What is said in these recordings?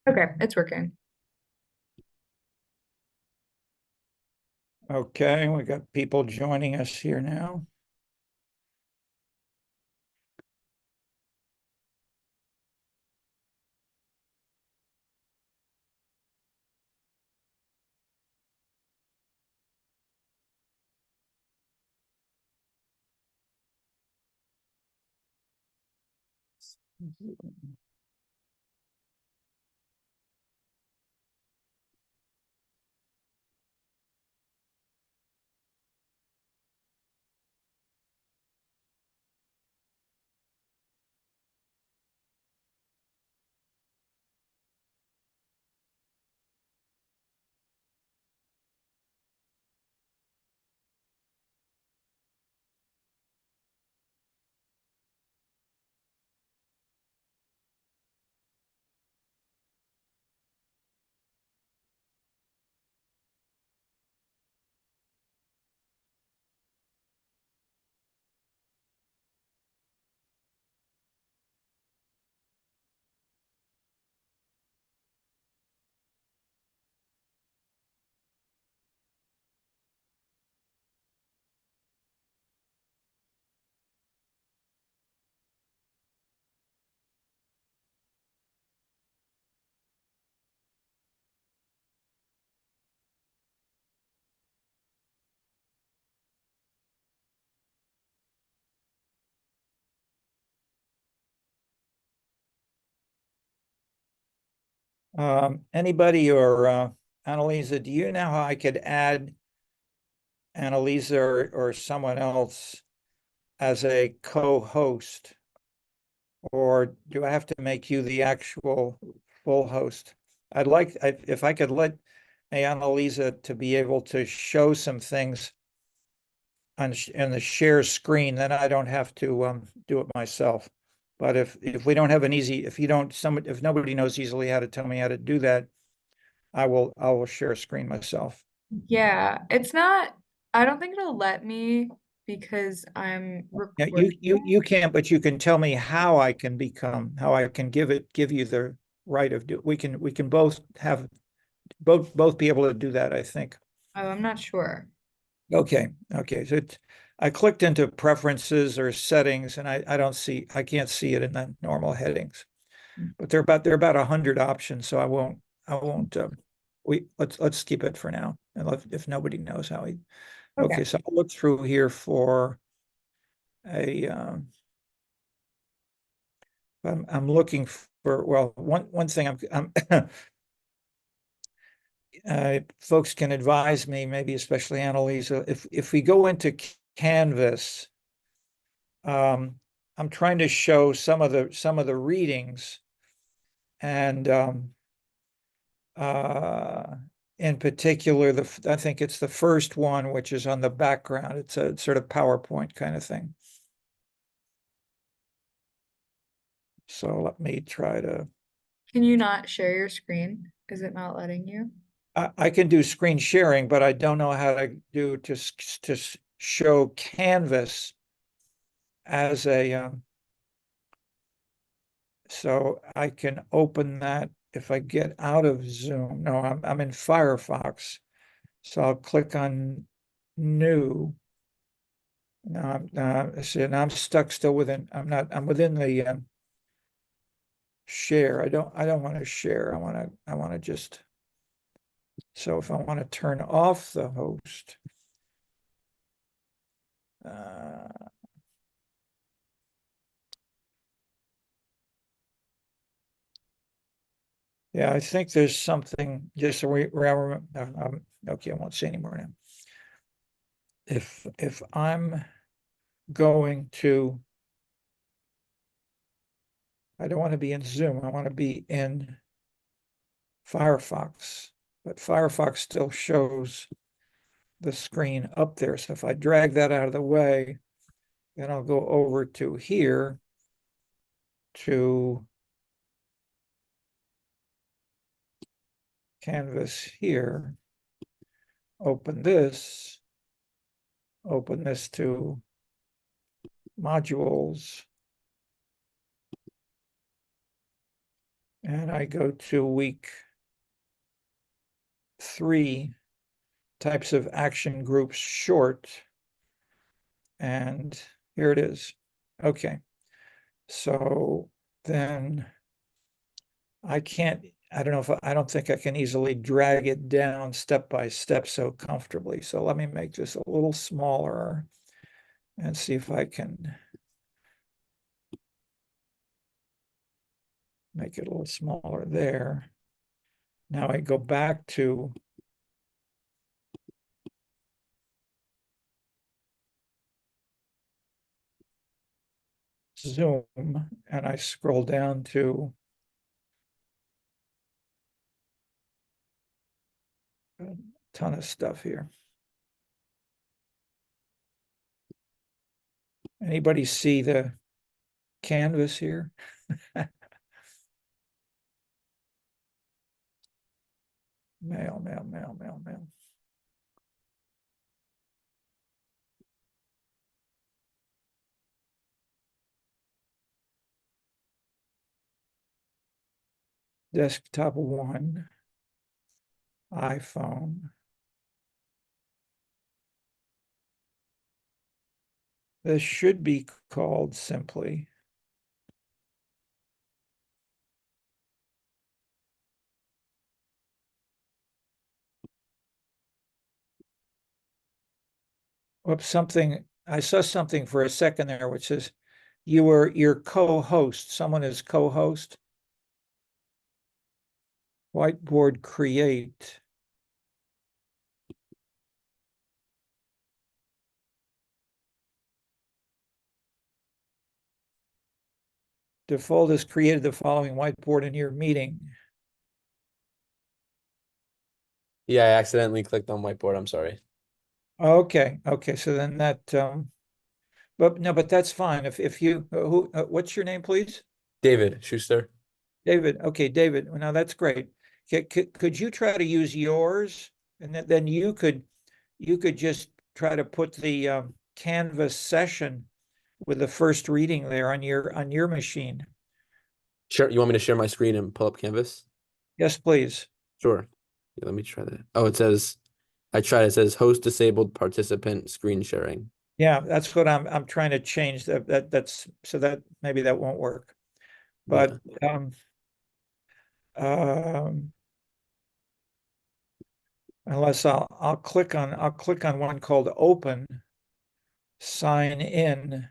Okay, it's working. Okay, we got people joining us here now. Anybody or Annalisa, do you know how I could add Annalisa or someone else as a co-host? Or do I have to make you the actual full host? If I could let Annalisa to be able to show some things on the share screen, then I don't have to do it myself. But if we don't have an easy, if nobody knows easily how to tell me how to do that, I will share a screen myself. Yeah, it's not, I don't think it'll let me because I'm Yeah, recording. you can't, but you can tell me how I can give you the right of do. We can both be able to do that, I think. Oh, I'm not sure. Okay, okay. I clicked into preferences or settings, and I can't see it in the normal headings. But there are about 100 options, so I won't. Let's keep it for now, and if nobody knows how he. Okay. Okay, so I'll look through here for a. I'm looking for, well, one thing I'm folks can advise me, maybe especially Annalisa, if we go into Canvas, I'm trying to show some of the readings, and uh, in particular, I think it's the first one, which is on the background. It's a sort of PowerPoint kind of thing. So let me try to. Can you not share your screen? Is it not letting you? I can do screen sharing, but I don't know how to do to show Canvas as a. So I can open that if I get out of Zoom. No, I'm in Firefox. So I'll click on New. Now I'm stuck still within. I'm within the share. I don't want to share. I want to just. So if I want to turn off the host, uh, yeah, I think there's something. Just so okay, I won't say anymore now. If I'm going to, I don't want to be in Zoom. I want to be in Firefox, but Firefox still shows the screen up there. So if I drag that out of the way, then I'll go over to here to Canvas here, open this to modules, And I go to week 3, types of action groups short. And here it is. Okay. So then I don't know if I don't think I can easily drag it down step by step so comfortably. So let me make this a little smaller and see if I can make it a little smaller there. Now I go back to Zoom and I scroll down to a ton of stuff here. Anybody see the canvas here? Mail, mail, mail, mail, mail. Desktop 1, iPhone. This should be called simply something. I saw something for a second there, which is your co-host. Someone is co-host. Whiteboard create. Default has created the following whiteboard in your meeting. Yeah, I accidentally clicked on whiteboard. I'm sorry. Okay, okay. So then that, but no, but that's fine. If you, what's your name, please? David Schuster. David. Okay, David. Well, now that's great. Could you try to use yours, and then you could just try to put the Canvas session with the first reading there on your machine. Sure. You want me to share my screen and pull up Canvas? Yes, please. Sure. Yeah, let me try that. Oh, it says, I tried. It says host disabled participant screen sharing. Yeah, that's what I'm trying to change. That's so that maybe that won't work. Yeah. But um, unless I'll click on one called open, sign in.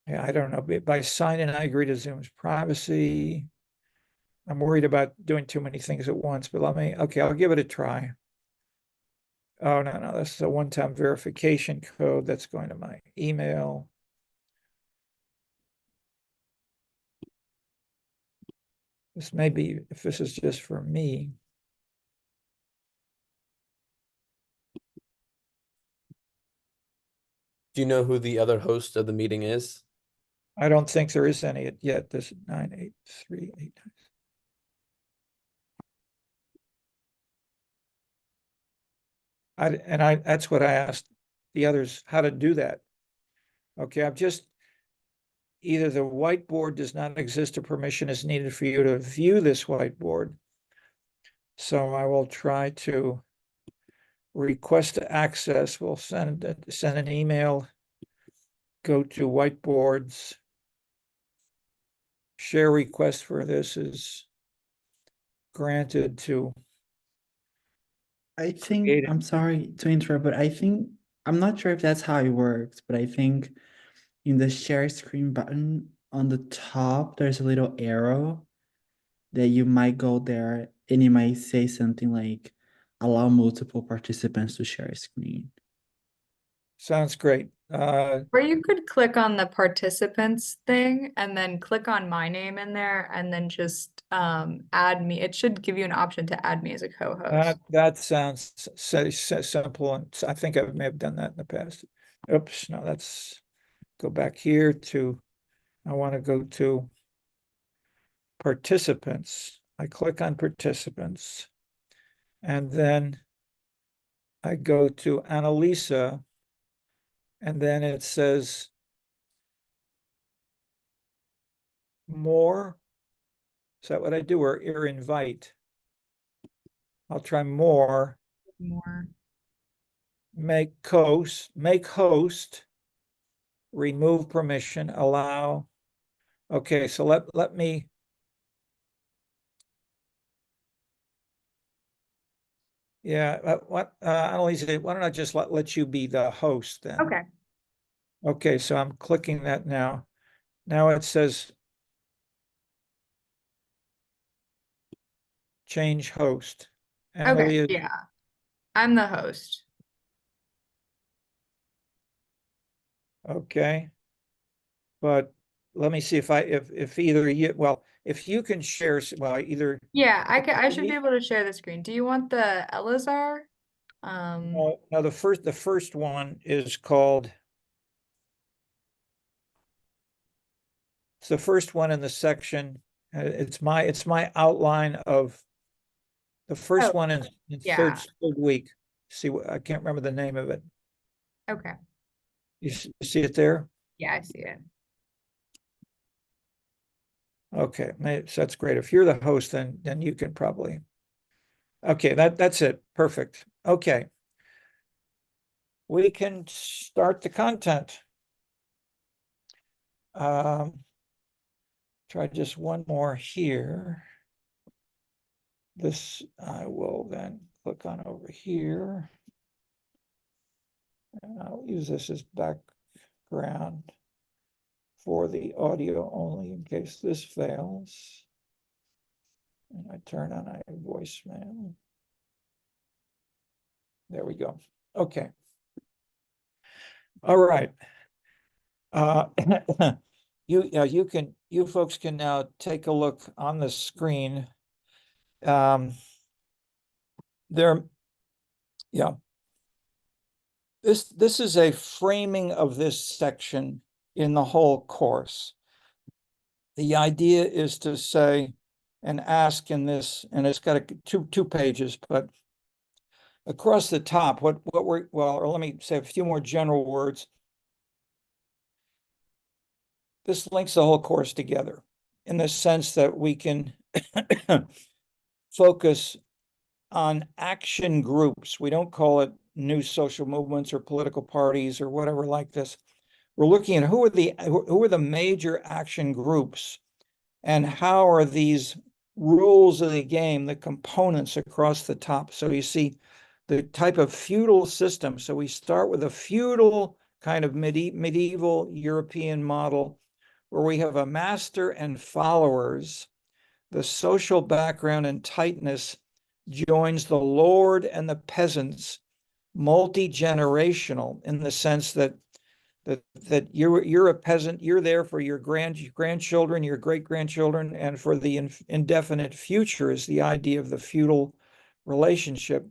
Yeah, I don't know. By sign in, I agree to Zoom's privacy. I'm worried about doing too many things at once, but okay, I'll give it a try. Oh, no, this is a one-time verification code that's going to my email. This may be, if this is just for me. Do you know who the other host of the meeting is? I don't think there is any yet. This 98389. That's what I asked the others how to do that. Okay, I've just either the whiteboard does not exist or permission is needed for you to view this whiteboard. So I will try to request access. We'll send an email, go to whiteboards. Share request for this is granted to I think, create. I'm sorry to interrupt, but I think, I'm not sure if that's how it works, but I think in the share screen button on the top, there's a little arrow that you might go there and it might say something like, allow multiple participants to share a screen. Sounds great. Or you could click on the participants thing and then click on my name in there and then just add me. It should give you an option to add me as a co-host. That sounds so simple, and I think I may have done that in the past. Oops, no, let's go back here to, I want to go to participants. I click on participants, and then I go to Annalisa, and then it says more. Is that what I do, or invite? I'll try more. More. Make host, remove permission, allow. Okay, so let me. Yeah, Annalise, why don't I just let you be the host then? Okay. Okay, so I'm clicking that now. Now it says change host. Okay. Annalise, Yeah. I'm the host. okay. But let me see if either you, well, if you can share, well, either. Yeah, I should be Me- able to share the screen. Do you want the Elazar? No, the first one is called. It's the first one in the section. It's my outline of the first Oh, one in yeah. third week. See, I can't remember the name of it. Okay. You see it there? Yeah, I see it. Okay, so that's great. If you're the host, then you can probably. Okay, that's it. Perfect. Okay. We can start the content. Try just one more here. This I will then click on over here. And I'll use this as background for the audio only in case this fails. And I turn on a voicemail. There we go. Okay. All right. You folks can now take a look on the screen. There, yeah. This is a framing of this section in the whole course. The idea is to say and ask in this, and it's got two pages, but across the top, what we're, well, or let me say a few more general words. This links the whole course together in the sense that we can focus on action groups. We don't call it new social movements or political parties or whatever like this. We're looking at who are the major action groups and how are these rules of the game, the components across the top. So you see the type of feudal system. So we start with a feudal kind of medieval European model where we have a master and followers. The social background and tightness joins the lord and the peasants, multi-generational in the sense that you're a peasant, you're there for your grandchildren, your great-grandchildren, and for the indefinite future is the idea of the feudal relationship.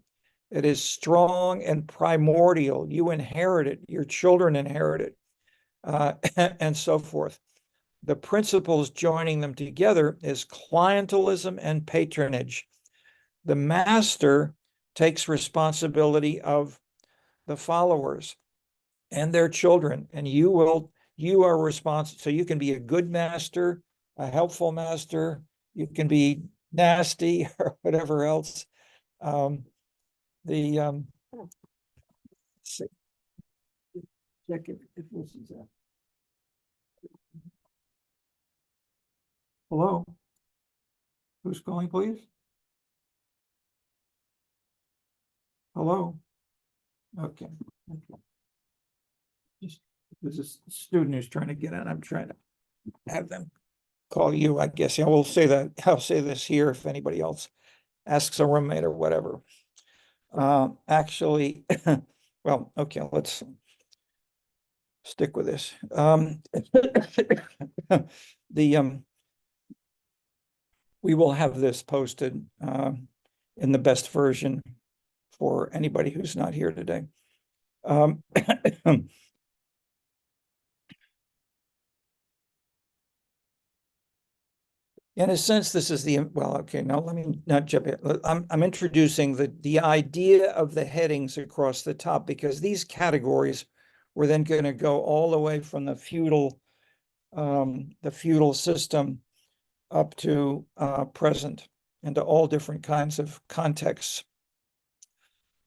It is strong and primordial. You inherit it, your children inherit it, and so forth. The principles joining them together is clientelism and patronage. The master takes responsibility of the followers and their children, and you are responsible. So you can be a good master, a helpful master, you can be nasty or whatever else. Let's see. Check if this is that. Hello? Who's calling, please? Hello? Okay. There's a student who's trying to get in. I'm trying to have them call you, I guess. Yeah, we'll say that. I'll say this here if anybody else asks a roommate or whatever. Actually, well, okay, let's stick with this. We will have this posted in the best version for anybody who's not here today. In a sense, this is well, okay, now let me not jump in. I'm introducing the idea of the headings across the top, because these categories were then going to go all the way from the feudal system up to present, and to all different kinds of contexts.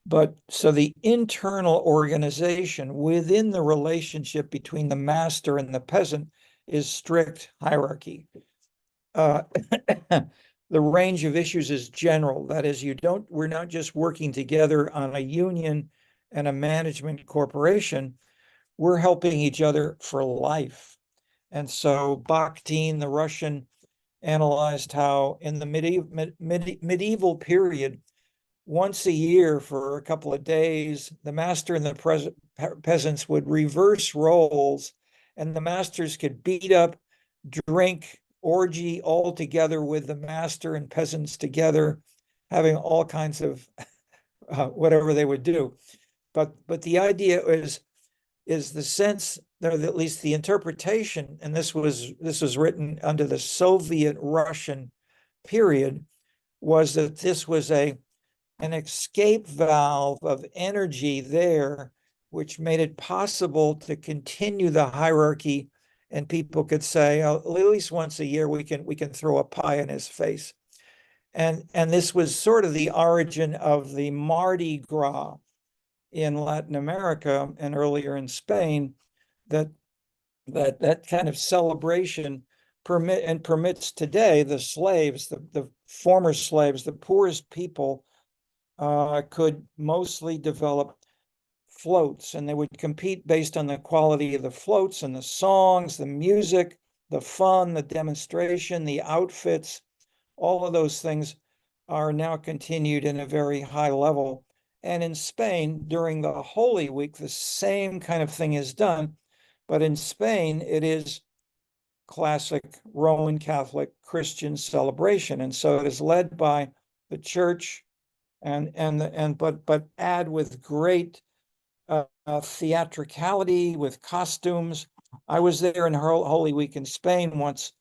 But so the internal organization within the relationship between the master and the peasant is strict hierarchy. The range of issues is general. That is, we're not just working together on a union and a management corporation. We're helping each other for life. And so Bakhtin, the Russian, analyzed how in the medieval period, once a year for a couple of days, the master and the peasants would reverse roles, and the masters could beat up, drink, orgy all together with the master and peasants together, having all kinds of whatever they would do. But the idea is the sense, or at least the interpretation, and this was written under the Soviet Russian period, was that this was an escape valve of energy there, which made it possible to continue the hierarchy, and people could say, oh, at least once a year we can throw a pie in his face. And this was sort of the origin of the Mardi Gras in Latin America and earlier in Spain, that kind of celebration permits today the slaves, the former slaves, the poorest people, could mostly develop floats, and they would compete based on the quality of the floats and the songs, the music, the fun, the demonstration, the outfits. All of those things are now continued in a very high level. And in Spain, during the Holy Week, the same kind of thing is done. But in Spain, it is classic Roman Catholic Christian celebration. And so it is led by the church, but add with great theatricality, with costumes. I was there in Holy Week in Spain once,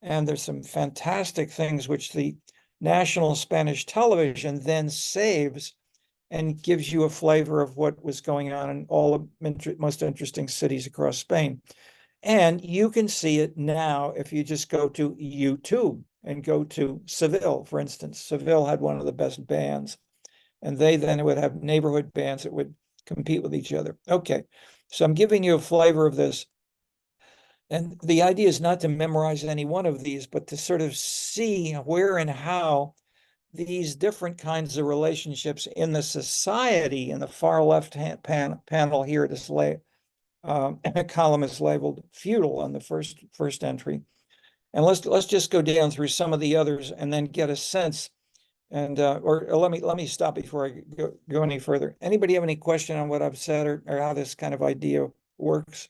and there's some fantastic things which the national Spanish television then saves and gives you a flavor of what was going on in all the most interesting cities across Spain. And you can see it now if you just go to YouTube and go to Seville, for instance. Seville had one of the best bands, and they then would have neighborhood bands that would compete with each other. Okay, so I'm giving you a flavor of this. And the idea is not to memorize any one of these, but to sort of see where and how these different kinds of relationships in the society. In the far left hand panel here, this column is labeled feudal on the first entry. And let's just go down through some of the others and then get a sense. And or let me stop before I go any further. Anybody have any question on what I've said, or how this kind of idea works?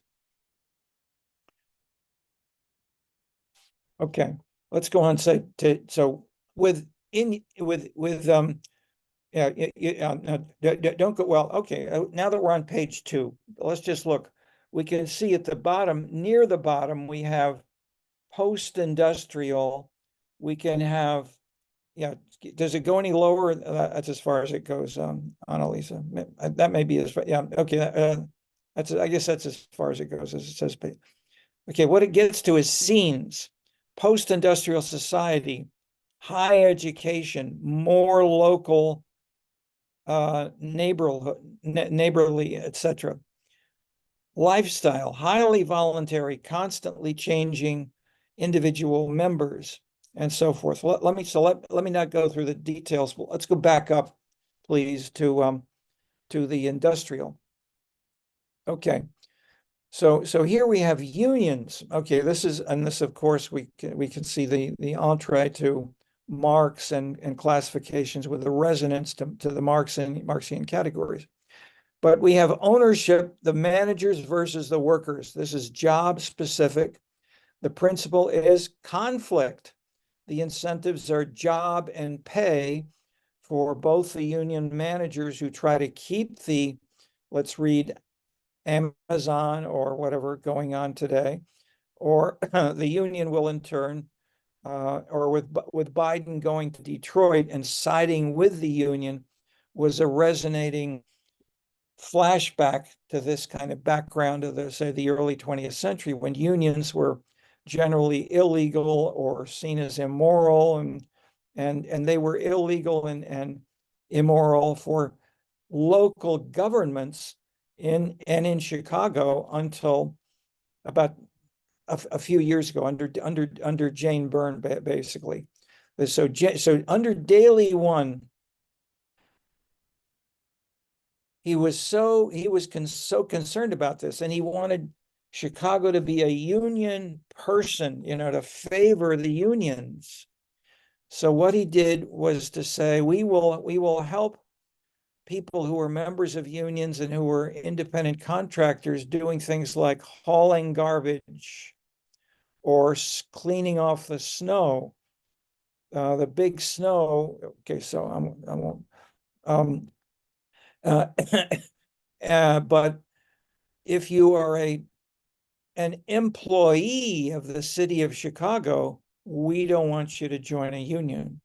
Okay, let's go on and say so don't go, well, okay, now that we're on page 2, let's just look. We can see at the bottom, near the bottom, we have post-industrial. We can have, does it go any lower? That's as far as it goes, Annalisa. That may be as far, okay. I guess that's as far as it goes, as it says. Okay, what it gets to is scenes, post-industrial society, high education, more local, neighborly, etc. Lifestyle, highly voluntary, constantly changing individual members, and so forth. Let me not go through the details. Let's go back up, please, to the industrial. Okay. So here we have unions. Okay, this of course we can see the entree to Marx and classifications with the resonance to the Marxian categories. But we have ownership, the managers versus the workers. This is job specific. The principle is conflict. The incentives are job and pay for both the union managers who try to keep the, let's read, Amazon or whatever going on today, or the union will in turn, or with Biden going to Detroit and siding with the union, was a resonating flashback to this kind of background of the early 20th century, when unions were generally illegal or seen as immoral, and they were illegal and immoral for local governments in Chicago until about a few years ago under Jane Byrne, basically. So under Daley 1, he was so concerned about this, and he wanted Chicago to be a union person, to favor the unions. So what he did was to say, we will help people who are members of unions and who are independent contractors doing things like hauling garbage or cleaning off the snow, the big snow. Okay, so I won't. But if you are an employee of the city of Chicago, we don't want you to join a union.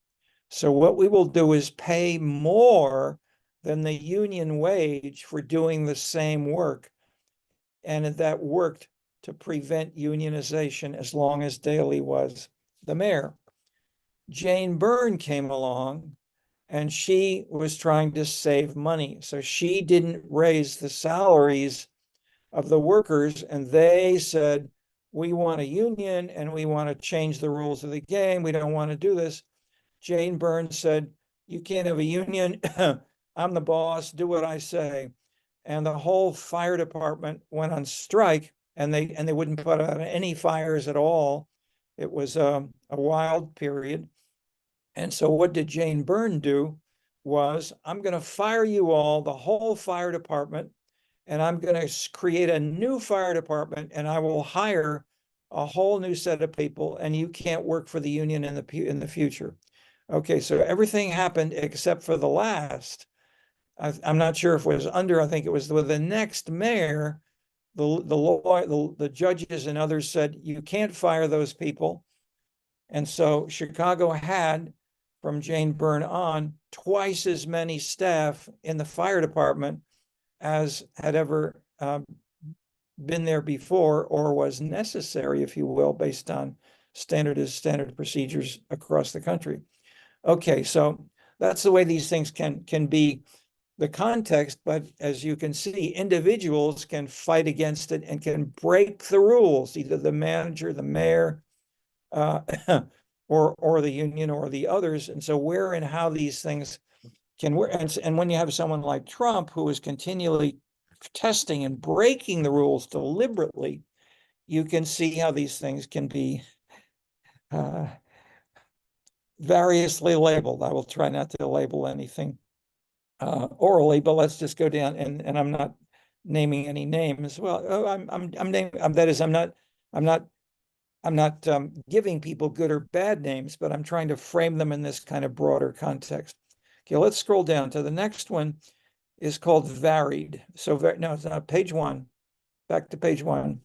So what we will do is pay more than the union wage for doing the same work. And that worked to prevent unionization as long as Daley was the mayor. Jane Byrne came along and she was trying to save money. So she didn't raise the salaries of the workers, and they said, we want a union and we want to change the rules of the game. We don't want to do this. Jane Byrne said, you can't have a union. I'm the boss, do what I say. And the whole fire department went on strike, and they wouldn't put out any fires at all. It was a wild period. And so what did Jane Byrne do was, I'm going to fire you all, the whole fire department, and I'm going to create a new fire department, and I will hire a whole new set of people, and you can't work for the union in the future. Okay, so everything happened except for the last. I'm not sure if it was I think it was with the next mayor, the judges and others said, you can't fire those people. And so Chicago had, from Jane Byrne on, twice as many staff in the fire department as had ever been there before, or was necessary, if you will, based on standard procedures across the country. Okay, so that's the way these things can be the context, but as you can see, individuals can fight against it and can break the rules, either the manager, the mayor, or the union or the others. And so where and how these things can work, and when you have someone like Trump who is continually testing and breaking the rules deliberately, you can see how these things can be variously labeled. I will try not to label anything orally, but let's just go down, and I'm not naming any names. Well, I'm naming, that is, I'm not giving people good or bad names, but I'm trying to frame them in this kind of broader context. Okay, let's scroll down to the next one. Is called varied. So no, it's not page 1. Back to page 1.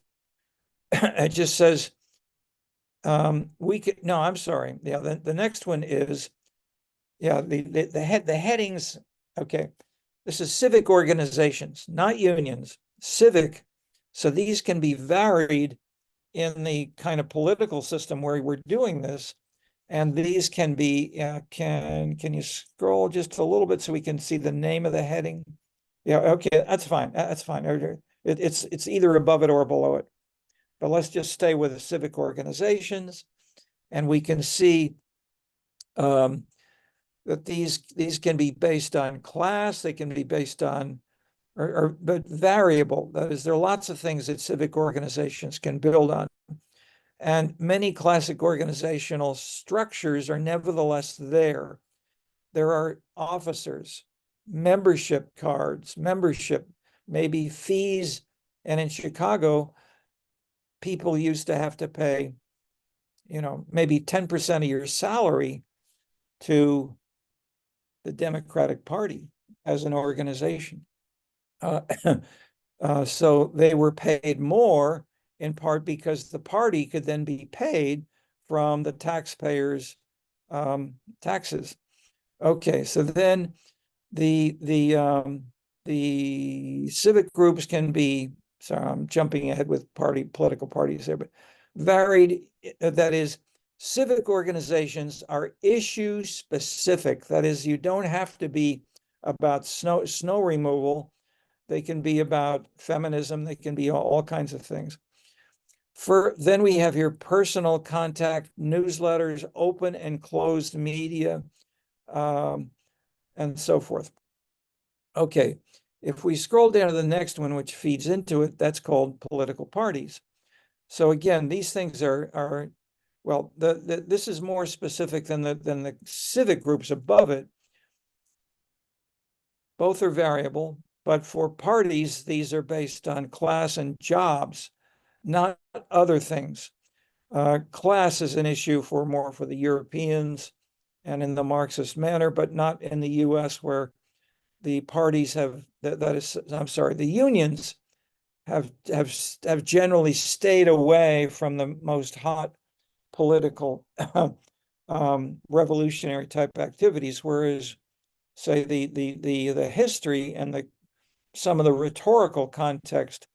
It just says I'm sorry. Yeah, the next one is, yeah, the headings. Okay, this is civic organizations, not unions, civic. So these can be varied in the kind of political system where we're doing this. And these can be, can you scroll just a little bit so we can see the name of the heading? Yeah, okay, that's fine. That's fine. It's either above it or below it. But let's just stay with the civic organizations, and we can see that these can be based on class. They can be based on, but variable. That is, there are lots of things that civic organizations can build on. And many classic organizational structures are nevertheless there. There are officers, membership cards, maybe fees. And in Chicago, people used to have to pay, maybe 10% of your salary to the Democratic Party as an organization. So they were paid more, in part because the party could then be paid from the taxpayers' taxes. Okay, so then the civic groups can be, sorry, I'm jumping ahead with political parties there, but varied, that is, civic organizations are issue specific. That is, you don't have to be about snow removal. They can be about feminism. They can be all kinds of things. Then we have your personal contact newsletters, open and closed media, and so forth. Okay, if we scroll down to the next one, which feeds into it, that's called political parties. So again, these things are well, this is more specific than the civic groups above it. Both are variable, but for parties, these are based on class and jobs, not other things. Class is an issue more for the Europeans and in the Marxist manner, but not in the US, where the parties have, the unions have generally stayed away from the most hot political revolutionary type activities, whereas say the history and some of the rhetorical context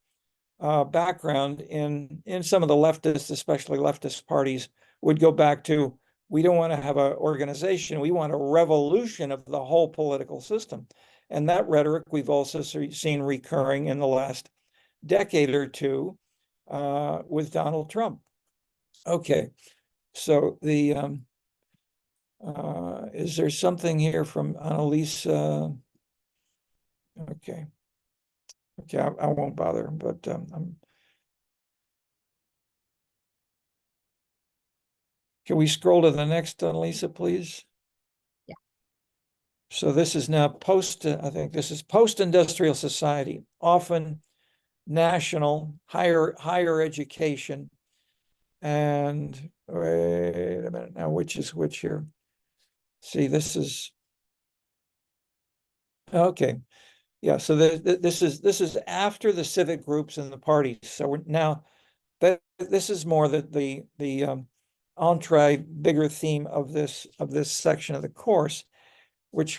background in some of the leftists, especially leftist parties, would go back to, we don't want to have an organization, we want a revolution of the whole political system. And that rhetoric we've also seen recurring in the last decade or two with Donald Trump. Okay, so is there something here from Annalise? Okay. Okay, I won't bother, but can we scroll to the next, Lisa, please? Yeah. So this is now I think this is post-industrial society, often national, higher education. And wait a minute now, which is which here? See, this is, okay. Yeah, so this is after the civic groups and the parties. So we're now, this is more the entree, bigger theme of this section of the course, which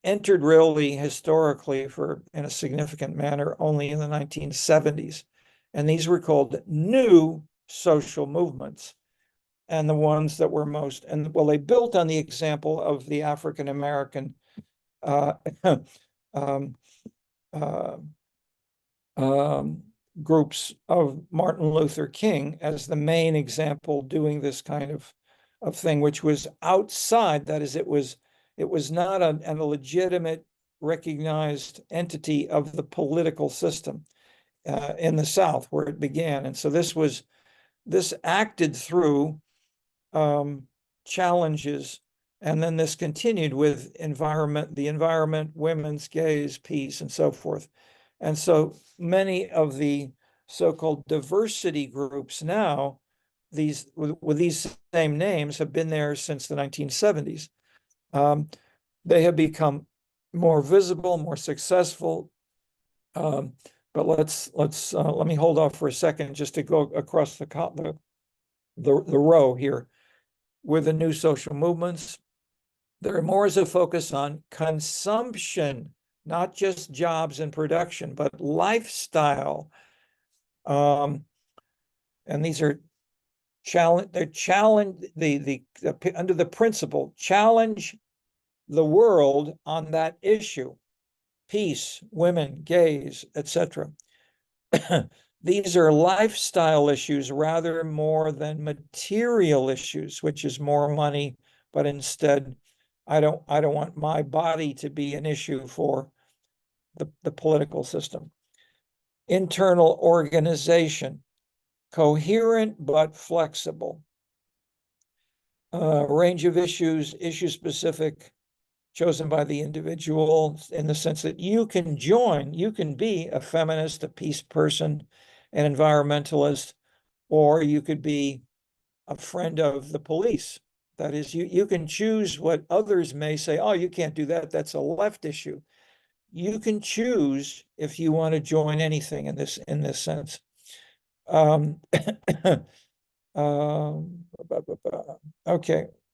entered really historically in a significant manner only in the 1970s. And these were called new social movements. And the ones that were most, and well, they built on the example of the African American groups of Martin Luther King as the main example doing this kind of thing, which was outside. That is, it was not a legitimate, recognized entity of the political system in the South where it began. And so this acted through challenges, and then this continued with the environment, women's, gays, peace, and so forth. And so many of the so-called diversity groups now, with these same names, have been there since the 1970s. They have become more visible, more successful. But let me hold off for a second just to go across the row here. With the new social movements, there more is a focus on consumption, not just jobs and production, but lifestyle. And these are they're challenge under the principle, challenge the world on that issue, peace, women, gays, etc. These are lifestyle issues rather more than material issues, which is more money, but instead, I don't want my body to be an issue for the political system. Internal organization, coherent but flexible. Range of issues, issue specific, chosen by the individual in the sense that you can be a feminist, a peace person, an environmentalist, or you could be a friend of the police. That is, you can choose what others may say, oh, you can't do that, that's a left issue. You can choose if you want to join anything in this sense. Okay,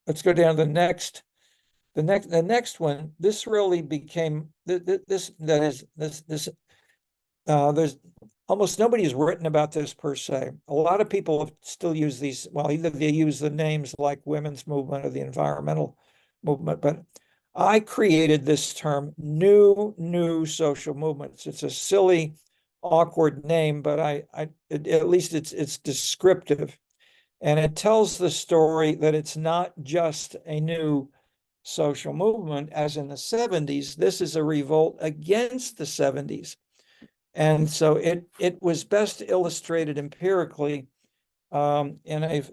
let's go down to the next. The next one, this really became there's almost nobody has written about this per se. A lot of people still use these, well, either they use the names like women's movement or the environmental movement, but I created this term, new social movements. It's a silly, awkward name, but at least it's descriptive. And it tells the story that it's not just a new social movement, as in the 70s. This is a revolt against the 70s. And so it was best illustrated empirically in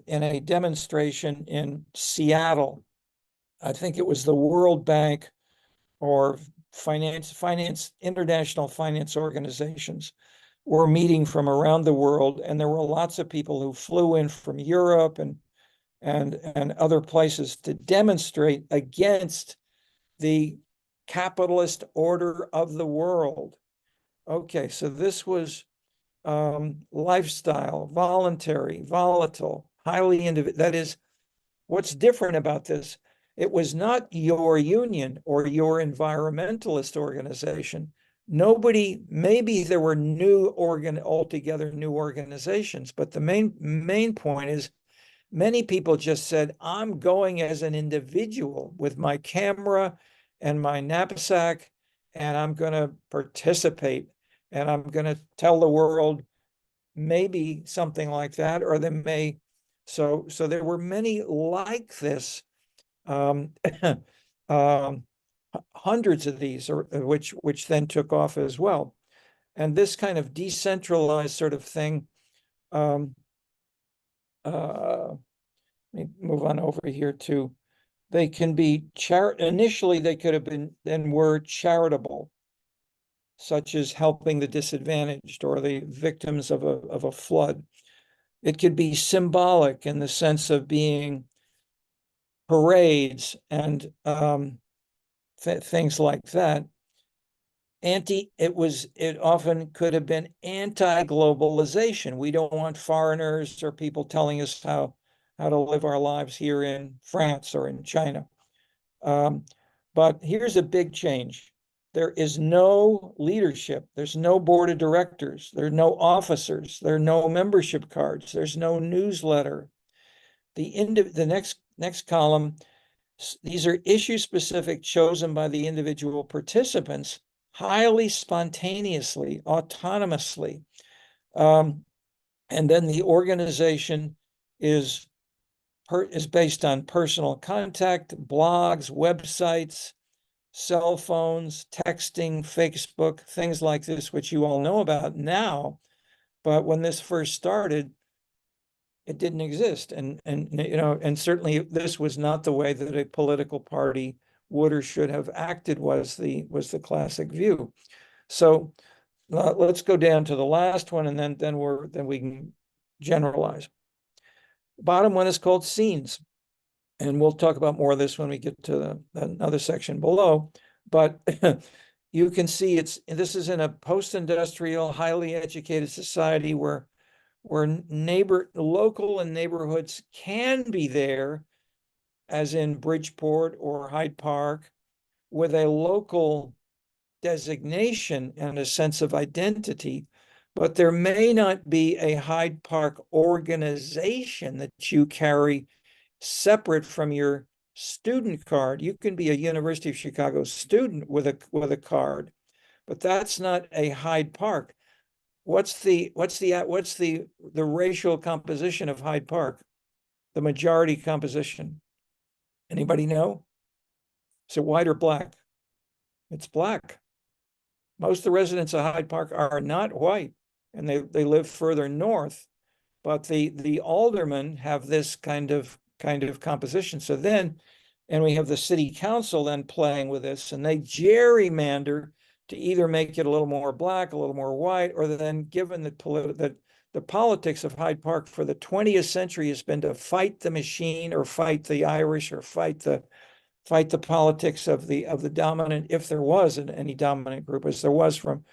a demonstration in Seattle. I think it was the World Bank or international finance organizations were meeting from around the world, and there were lots of people who flew in from Europe and other places to demonstrate against the capitalist order of the world. Okay, so this was lifestyle, voluntary, volatile, highly individual. That is, what's different about this? It was not your union or your environmentalist organization. Nobody, maybe there were altogether new organizations, but the main point is many people just said, I'm going as an individual with my camera and my knapsack, and I'm going to participate, and I'm going to tell the world maybe something like that, or they may. So there were many like this, hundreds of these, which then took off as well. And this kind of decentralized sort of thing, let me move on over here to, they can be initially they could have been, then were charitable, such as helping the disadvantaged or the victims of a flood. It could be symbolic in the sense of being parades and things like that. It often could have been anti-globalization. We don't want foreigners or people telling us how to live our lives here in France or in China. But here's a big change. There is no leadership. There's no board of directors. There are no officers. There are no membership cards. There's no newsletter. The next column, these are issue specific, chosen by the individual participants, highly spontaneously, autonomously. And then the organization is based on personal contact, blogs, websites, cell phones, texting, Facebook, things like this, which you all know about now. But when this first started, it didn't exist. And certainly this was not the way that a political party would or should have acted, was the classic view. So let's go down to the last one, and then we can generalize. Bottom one is called scenes. And we'll talk about more of this when we get to another section below. But you can see this is in a post-industrial, highly educated society where local and neighborhoods can be there, as in Bridgeport or Hyde Park, with a local designation and a sense of identity, but there may not be a Hyde Park organization that you carry separate from your student card. You can be a University of Chicago student with a card, but that's not a Hyde Park. What's the racial composition of Hyde Park? The majority composition. Anybody know? Is it white or black? It's black. Most of the residents of Hyde Park are not white, and they live further north, but the aldermen have this kind of composition. So then, and we have the city council then playing with this, and they gerrymander to either make it a little more black, a little more white, or then, given that the politics of Hyde Park for the 20th century has been to fight the machine, or fight the Irish, or fight the politics of the dominant, if there was any dominant group, as there was from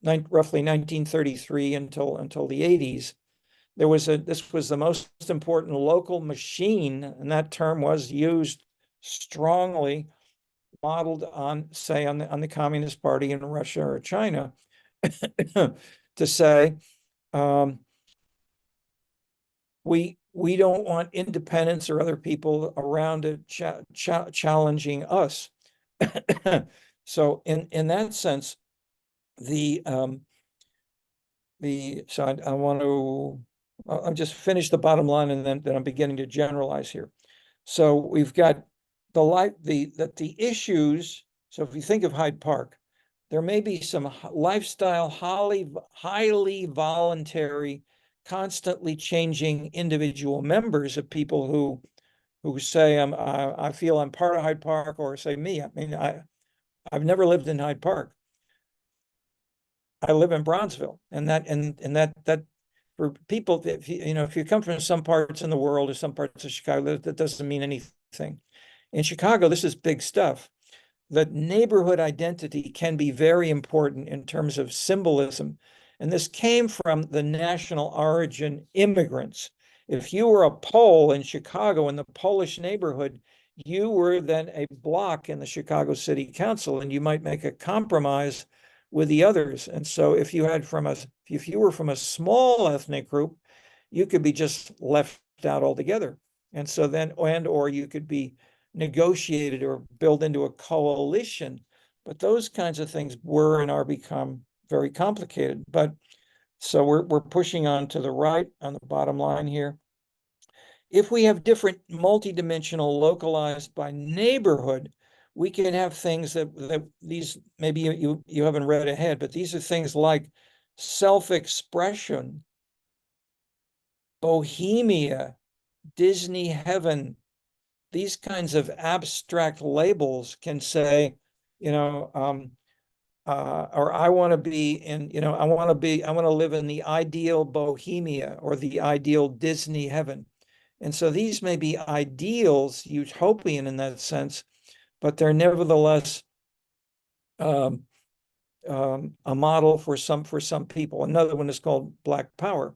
roughly 1933 until the 80s. This was the most important local machine, and that term was used strongly, modeled on, say, on the Communist Party in Russia or China, to say, we don't want independents or other people around it challenging us. So in that sense, so I want to, I'll just finish the bottom line, and then I'm beginning to generalize here. So we've got the issues. So if you think of Hyde Park, there may be some lifestyle, highly voluntary, constantly changing individual members of people who say, I feel I'm part of Hyde Park, or say me. I mean, I've never lived in Hyde Park. I live in Bronzeville, and that for people, if you come from some parts in the world or some parts of Chicago, that doesn't mean anything. In Chicago, this is big stuff. That neighborhood identity can be very important in terms of symbolism. And this came from the national origin immigrants. If you were a Pole in Chicago in the Polish neighborhood, you were then a block in the Chicago City Council, and you might make a compromise with the others. And so if you were from a small ethnic group, you could be just left out altogether. And so then, or you could be negotiated or built into a coalition. But those kinds of things were and are become very complicated. But so we're pushing on to the right on the bottom line here. If we have different multidimensional localized by neighborhood, we can have things that these, maybe you haven't read ahead, but these are things like self-expression, bohemia, Disney heaven. These kinds of abstract labels can say, or I want to be in, I want to live in the ideal bohemia or the ideal Disney heaven. And so these may be ideals, utopian in that sense, but they're nevertheless a model for some people. Another one is called Black Power.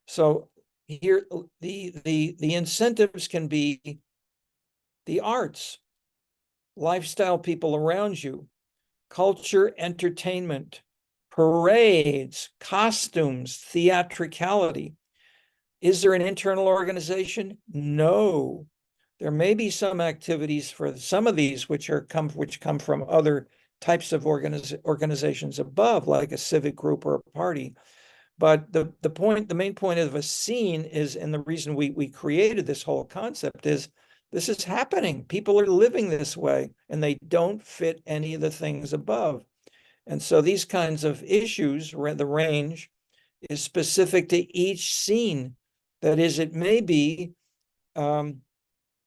So here, the incentives can be the arts, lifestyle people around you, culture, entertainment, parades, costumes, theatricality. Is there an internal organization? No. There may be some activities for some of these which come from other types of organizations above, like a civic group or a party. But the main point of a scene is, and the reason we created this whole concept is, this is happening. People are living this way, and they don't fit any of the things above. And so these kinds of issues, the range, is specific to each scene. That is, it may be,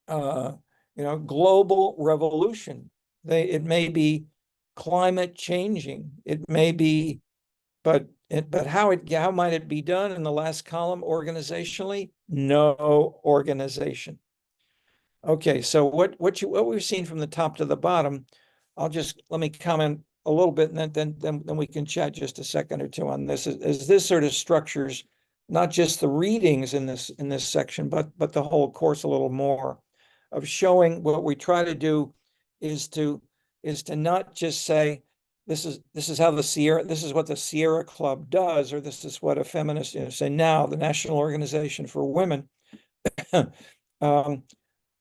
global revolution. It may be climate changing. It may be, but how might it be done in the last column organizationally? No organization. Okay, so what we've seen from the top to the bottom, let me comment a little bit, and then we can chat just a second or two on this. Is this sort of structures not just the readings in this section, but the whole course a little more, of showing what we try to do is to not just say this is how this is what the Sierra Club does, or this is what a feminist, say now the National Organization for Women.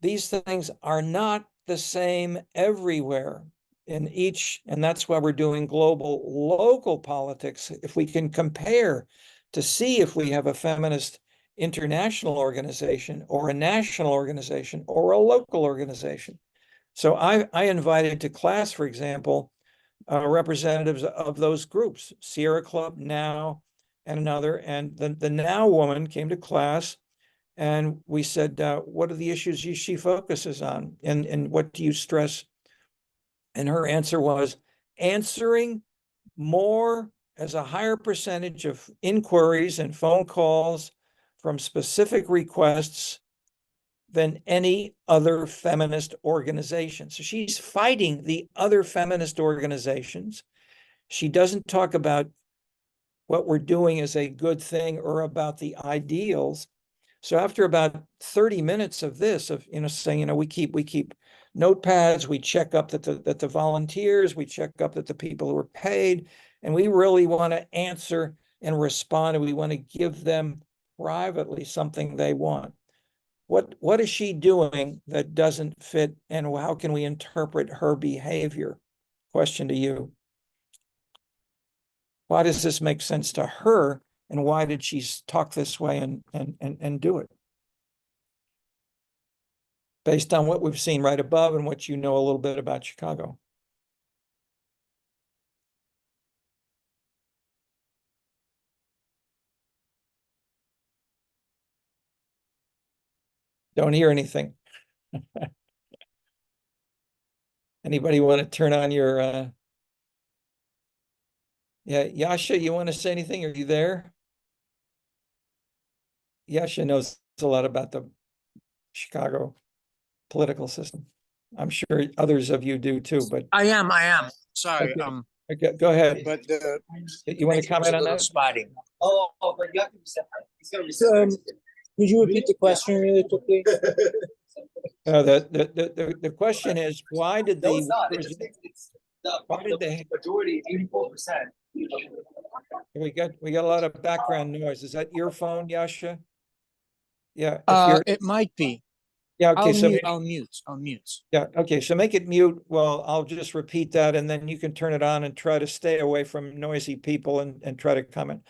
These things are not the same everywhere in each, and that's why we're doing global local politics. If we can compare to see if we have a feminist international organization or a national organization or a local organization. So I invited to class, for example, representatives of those groups, Sierra Club, Now, and another. And the Now woman came to class, and we said, what are the issues she focuses on? And what do you stress? And her answer was answering more as a higher percentage of inquiries and phone calls from specific requests than any other feminist organization. So she's fighting the other feminist organizations. She doesn't talk about what we're doing is a good thing or about the ideals. So after about 30 minutes of this, of saying, we keep notepads, we check up that the volunteers, we check up that the people who are paid, and we really want to answer and respond, and we want to give them privately something they want. What is she doing that doesn't fit, and how can we interpret her behavior? Question to you. Why does this make sense to her, and why did she talk this way and do it? Based on what we've seen right above and what you know a little bit about Chicago. Don't hear anything. Anybody want to turn on your yeah, Yasha, you want to say anything? Are you there? Yasha knows a lot about the Chicago political system. I'm sure others of you do too, but I am. Sorry. Okay. Okay, go ahead. But the You want to comment on that? spotting. But you have to be separate. Could you repeat the question really quickly? The question is, why did No, it's not. why did they Majority, 84%. we got a lot of background noise. Is that your phone, Yasha? Yeah, if you're It might be. yeah, okay, so I'll mute. yeah, okay, so make it mute. Well, I'll just repeat that, and then you can turn it on and try to stay away from noisy people and try to comment.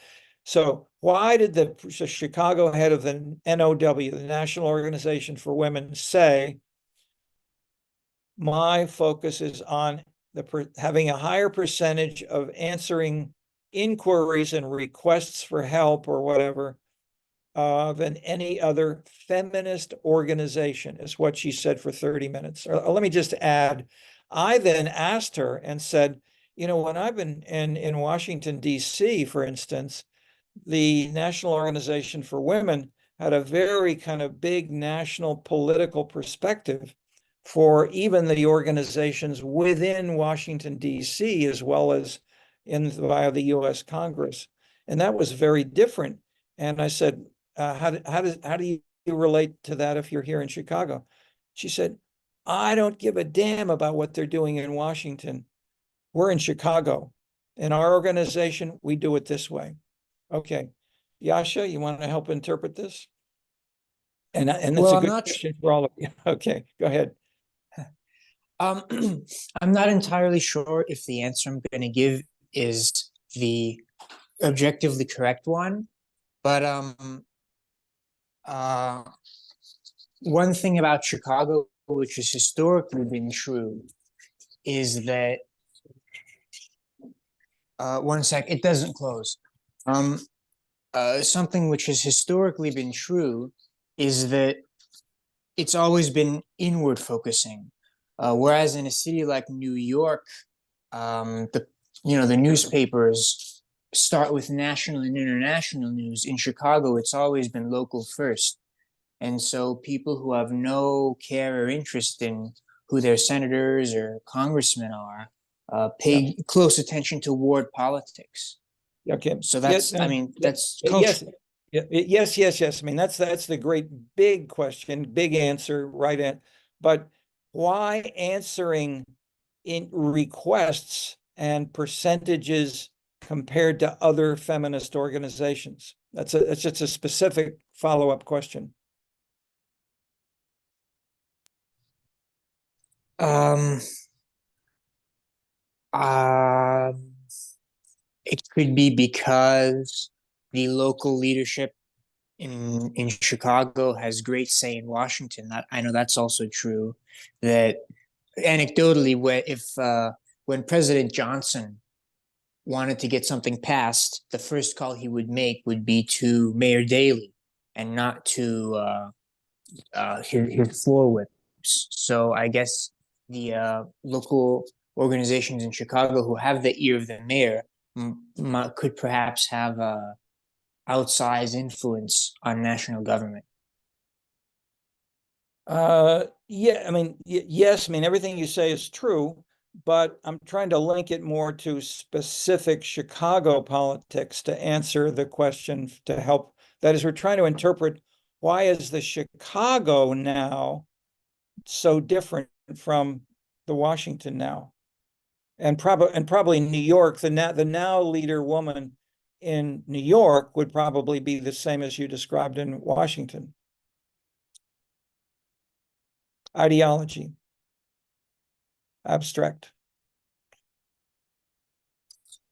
So why did the Chicago head of the NOW, the National Organization for Women, say, my focus is on having a higher percentage of answering inquiries and requests for help or whatever than any other feminist organization, is what she said for 30 minutes. Let me just add, I then asked her and said, you know, when I've been in Washington, D.C., for instance, the National Organization for Women had a very kind of big national political perspective for even the organizations within Washington, D.C., as well as via the U.S. Congress. And that was very different. And I said, how do you relate to that if you're here in Chicago? She said, I don't give a damn about what they're doing in Washington. We're in Chicago. In our organization, we do it this way. Okay. Yasha, you want to help interpret this? And that's Well, a good question for all of you. Okay, go ahead. I'm not entirely sure if the answer I'm going to give is the objectively correct one, but one thing about Chicago, which has historically been true, is that one sec, it doesn't close. Something which has historically been true is that it's always been inward focusing. Whereas in a city like New York, the newspapers start with national and international news. In Chicago, it's always been local first. And so people who have no care or interest in who their senators or congressmen are pay close attention to ward politics. Okay. So that's, Yeah, I mean, that's yes. culture. Yes. I mean, that's the great big question, big answer, right? But why answering in requests and percentages compared to other feminist organizations? That's just a specific follow-up question. It could be because the local leadership in Chicago has great say in Washington. That I know that's also true. That anecdotally, when President Johnson wanted to get something passed, the first call he would make would be to Mayor Daley and not to his floor whips. So I guess the local organizations in Chicago who have the ear of the mayor could perhaps have outsized influence on national government. Yeah, I mean, yes, I mean, everything you say is true, but I'm trying to link it more to specific Chicago politics to answer the question to help. That is, we're trying to interpret, why is the Chicago now so different from the Washington now? And probably New York, the now leader woman in New York would probably be the same as you described in Washington. Ideology. Abstract.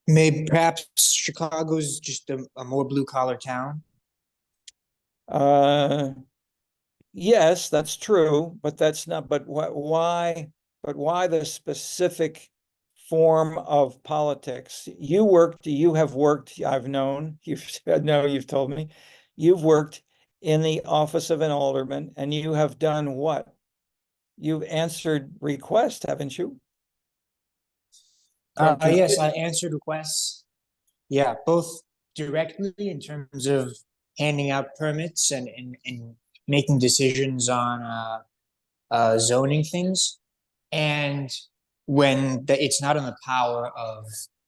Maybe perhaps Chicago's just a more blue collar town. Yes, that's true, but that's not, but why the specific form of politics? You have worked, I've known, you've said, no, you've told me, you've worked in the office of an alderman, and you have done what? You've answered requests, haven't you? Yes, I answered requests. Yeah, both directly in terms of handing out permits and making decisions on zoning things, and when it's not in the power of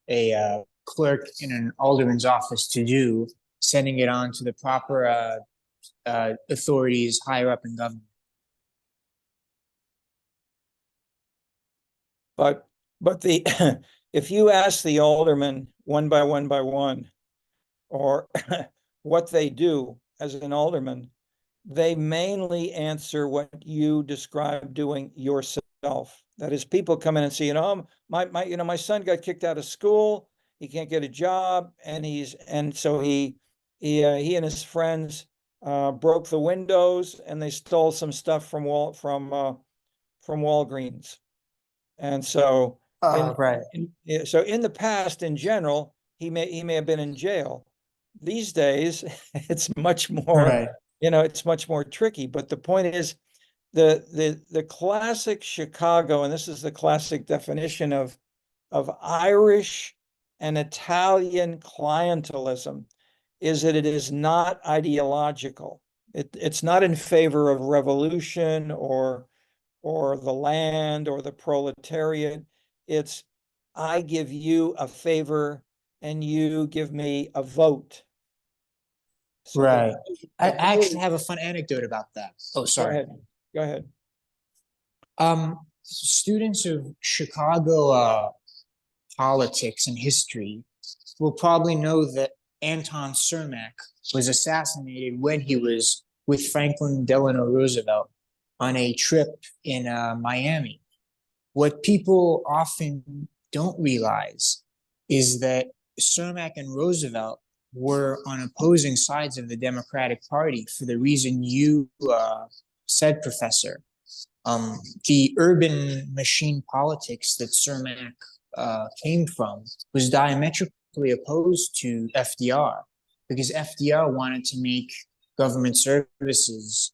a clerk in an alderman's office to do, sending it on to the proper authorities higher up in government. But the if you ask the aldermen one by one, or what they do as an alderman, they mainly answer what you describe doing yourself. That is, people come in and say, my son got kicked out of school, he can't get a job, and so he and his friends broke the windows, and they stole some stuff from Walgreens. And so Right. so in the past, in general, he may have been in jail. These days, it's much more, Right. It's much more tricky. But the point is, the classic Chicago, and this is the classic definition of Irish and Italian clientelism, is that it is not ideological. It's not in favor of revolution or the land or the proletariat. It's, I give you a favor and you give me a vote. So Right. I actually have a fun anecdote about that. Oh, sorry. Go ahead. Students of Chicago politics and history will probably know that Anton Cermak was assassinated when he was with Franklin Delano Roosevelt on a trip in Miami. What people often don't realize is that Cermak and Roosevelt were on opposing sides of the Democratic Party for the reason you said, Professor. The urban machine politics that Cermak came from was diametrically opposed to FDR, because FDR wanted to make government services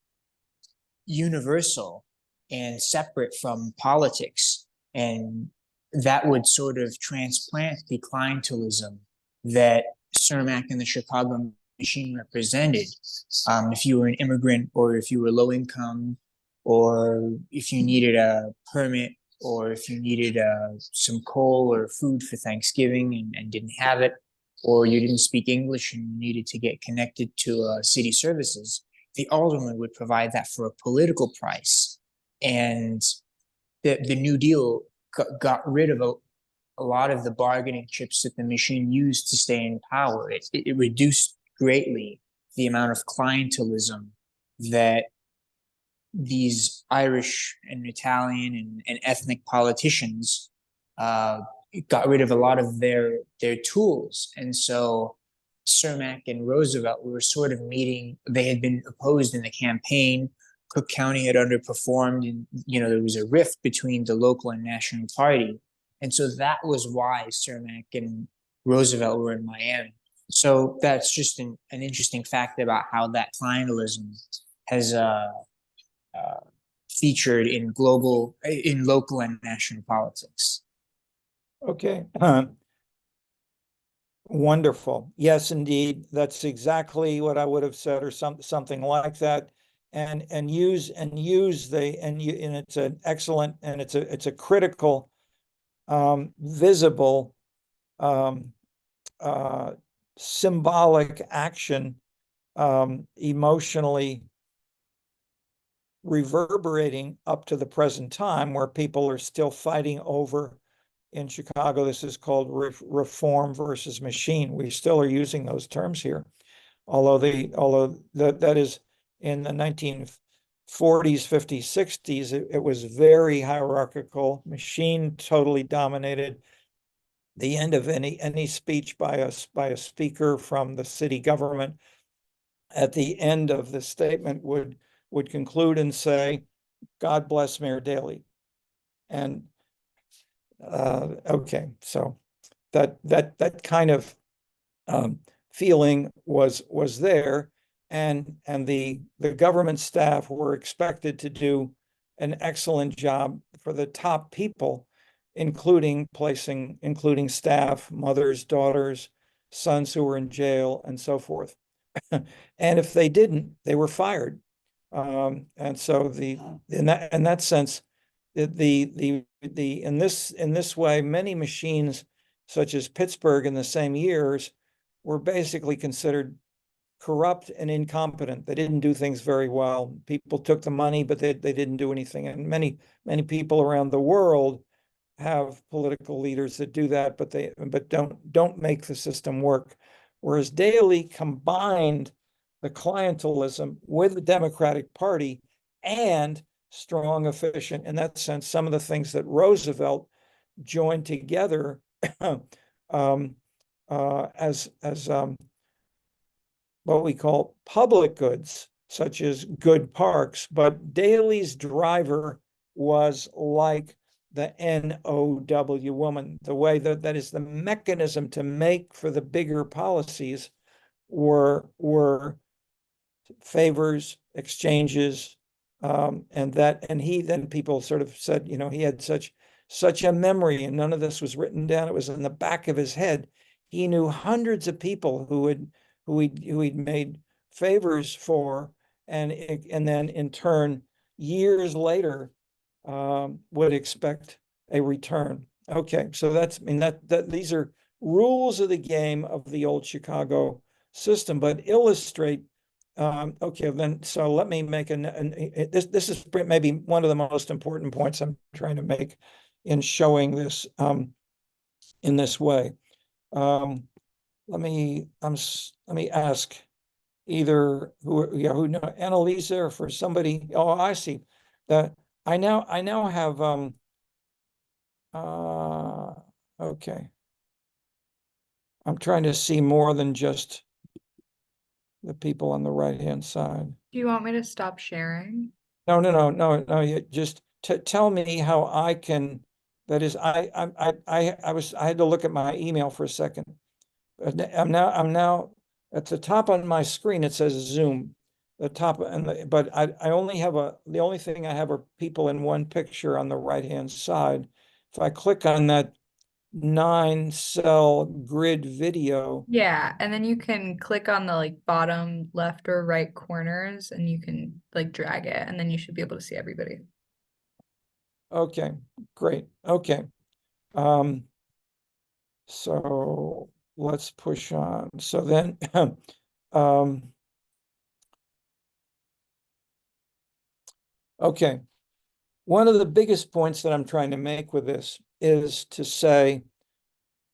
universal and separate from politics. And that would sort of transplant the clientelism that Cermak and the Chicago machine represented. If you were an immigrant, or if you were low income, or if you needed a permit, or if you needed some coal or food for Thanksgiving and didn't have it, or you didn't speak English and needed to get connected to city services, the alderman would provide that for a political price. And the New Deal got rid of a lot of the bargaining chips that the machine used to stay in power. It reduced greatly the amount of clientelism that these Irish and Italian and ethnic politicians got rid of a lot of their tools. And so Cermak and Roosevelt were sort of meeting. They had been opposed in the campaign. Cook County had underperformed, and there was a rift between the local and national party. And so that was why Cermak and Roosevelt were in Miami. So that's just an interesting fact about how that clientelism has featured in local and national politics. Okay. Wonderful. Yes, indeed. That's exactly what I would have said, or something like that. And it's an excellent, and it's a critical, visible, symbolic action, emotionally reverberating up to the present time, where people are still fighting over in Chicago, this is called reform versus machine. We still are using those terms here, although that is in the 1940s, 50s, 60s, it was very hierarchical, machine totally dominated. The end of any speech by a speaker from the city government, at the end of the statement would conclude and say, "God bless Mayor Daley." And okay, so that kind of feeling was there, and the government staff were expected to do an excellent job for the top people, including staff, mothers, daughters, sons who were in jail, and so forth. And if they didn't, they were fired. And so in that sense, in this way, many machines, such as Pittsburgh in the same years, were basically considered corrupt and incompetent. They didn't do things very well. People took the money, but they didn't do anything. And many people around the world have political leaders that do that, but don't make the system work. Whereas Daley combined the clientelism with the Democratic Party and strong, efficient. In that sense, some of the things that Roosevelt joined together as what we call public goods, such as good parks. But Daley's driver was like the NOW woman, the way that is the mechanism to make for the bigger policies were favors, exchanges, and he then people sort of said, he had such a memory, and none of this was written down. It was in the back of his head. He knew hundreds of people who he'd made favors for, and then in turn, years later, would expect a return. Okay, so that these are rules of the game of the old Chicago system, but illustrate. Okay, then so let me make this is maybe one of the most important points I'm trying to make in showing this in this way. Let me ask either who know Annalisa, or for somebody. Oh, I see that I now have okay. I'm trying to see more than just the people on the right-hand side. Do you want me to stop sharing? No. You just tell me how I can. That is, I had to look at my email for a second. I'm now at the top on my screen. It says Zoom. The top but I only have the only thing I have are people in one picture on the right-hand side. If I click on that 9-cell grid video. Yeah, and then you can click on the bottom left or right corners, and you can drag it, and then you should be able to see everybody. Okay, great. Okay. So let's push on. So then okay. One of the biggest points that I'm trying to make with this is to say,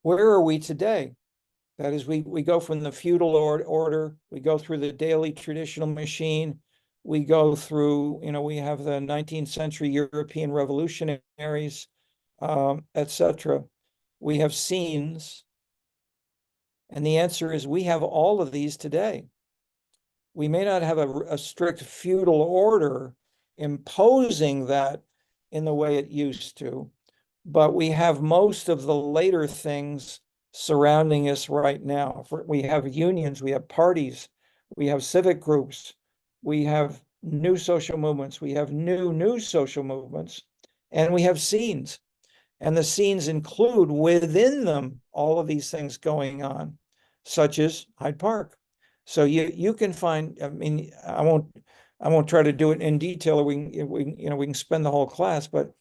where are we today? That is, we go from the feudal order, we go through the daily traditional machine, we go through, we have the 19th century European revolutionaries, etc. We have scenes, and the answer is we have all of these today. We may not have a strict feudal order imposing that in the way it used to, but we have most of the later things surrounding us right now. We have unions, we have parties, we have civic groups, we have new social movements, we have new social movements, and we have scenes. And the scenes include within them all of these things going on, such as Hyde Park. So you can find, I won't try to do it in detail, or we can spend the whole class, but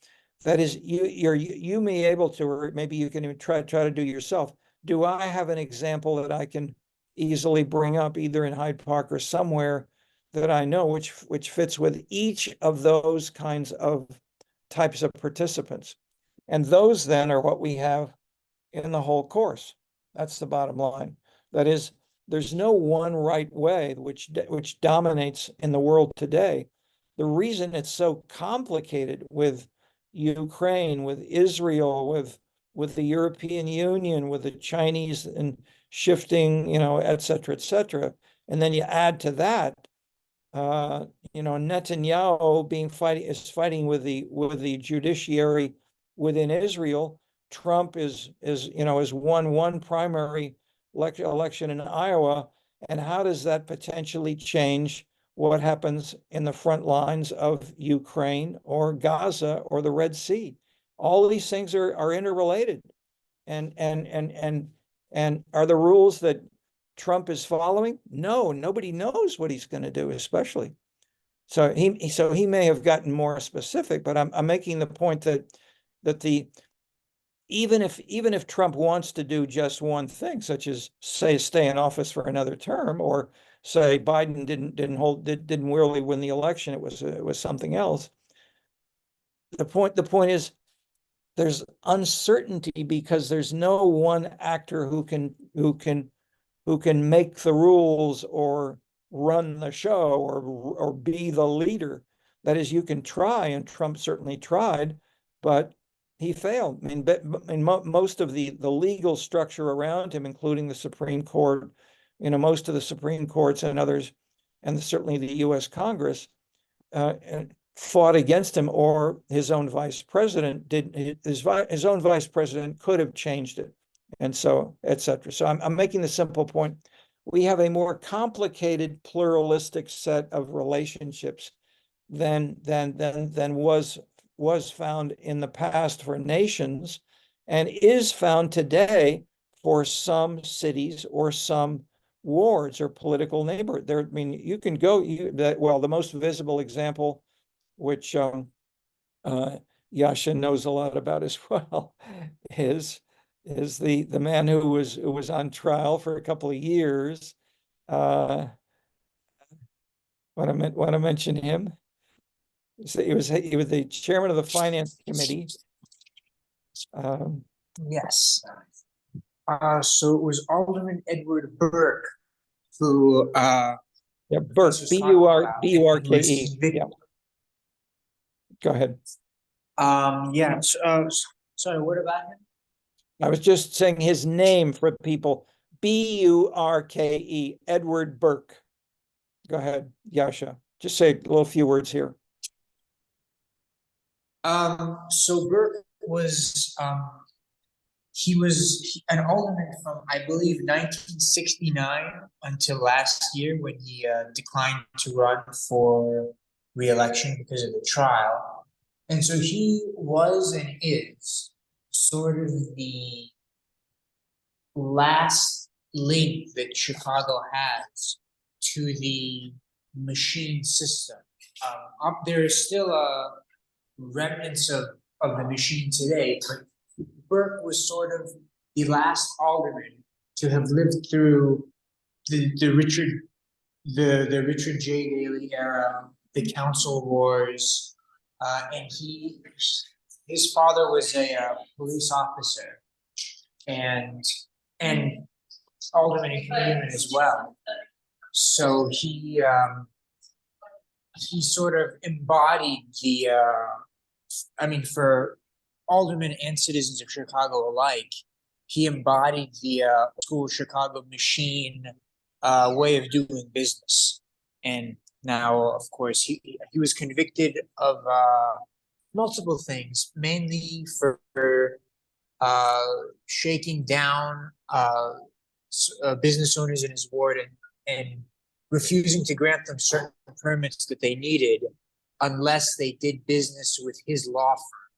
that is, you may be able to, or maybe you can even try to do yourself. Do I have an example that I can easily bring up either in Hyde Park or somewhere that I know which fits with each of those kinds of types of participants? And those then are what we have in the whole course. That's the bottom line. That is, there's no one right way which dominates in the world today. The reason it's so complicated with Ukraine, with Israel, with the European Union, with the Chinese and shifting, et cetera, and then you add to that, Netanyahu is fighting with the judiciary within Israel. Trump is won one primary election in Iowa, and how does that potentially change what happens in the front lines of Ukraine or Gaza or the Red Sea? All of these things are interrelated, and are the rules that Trump is following? No, nobody knows what he's going to do, especially. So he may have gotten more specific, but I'm making the point that even if Trump wants to do just one thing, such as say stay in office for another term, or say Biden didn't really win the election, it was something else. The point is, there's uncertainty because there's no one actor who can make the rules or run the show or be the leader. That is, you can try, and Trump certainly tried, but he failed. I mean, most of the legal structure around him, including the Supreme Court, most of the Supreme Courts and others, and certainly the U.S. Congress, fought against him, or his own vice president did. His own vice president could have changed it, and so et cetera. So I'm making the simple point: we have a more complicated, pluralistic set of relationships than was found in the past for nations, and is found today for some cities or some wards or political neighborhood. I mean, you can go. The most visible example, which Yasha knows a lot about as well, is the man who was on trial for a couple of years. Want to mention him? He was the chairman of the finance committee. Yes. So it was Alderman Edward Burke who Burke, B-U-R-K-E. Yeah. Go ahead. Sorry, what about him? I was just saying his name for people. B-U-R-K-E, Edward Burke. Go ahead, Yasha. Just say a little few words here. So Burke was he was an alderman from, I believe, 1969 until last year, when he declined to run for re-election because of the trial. And so he was and is sort of the last link that Chicago has to the machine system. There is still a remnants of the machine today, but Burke was sort of the last alderman to have lived through the Richard J. Daley era, the council wars, and his father was a police officer, and alderman in Cleveland as well. So he sort of embodied the for aldermen and citizens of Chicago alike, he embodied the school Chicago machine way of doing business. And now, of course, he was convicted of multiple things, mainly for shaking down business owners in his ward and refusing to grant them certain permits that they needed unless they did business with his law firm,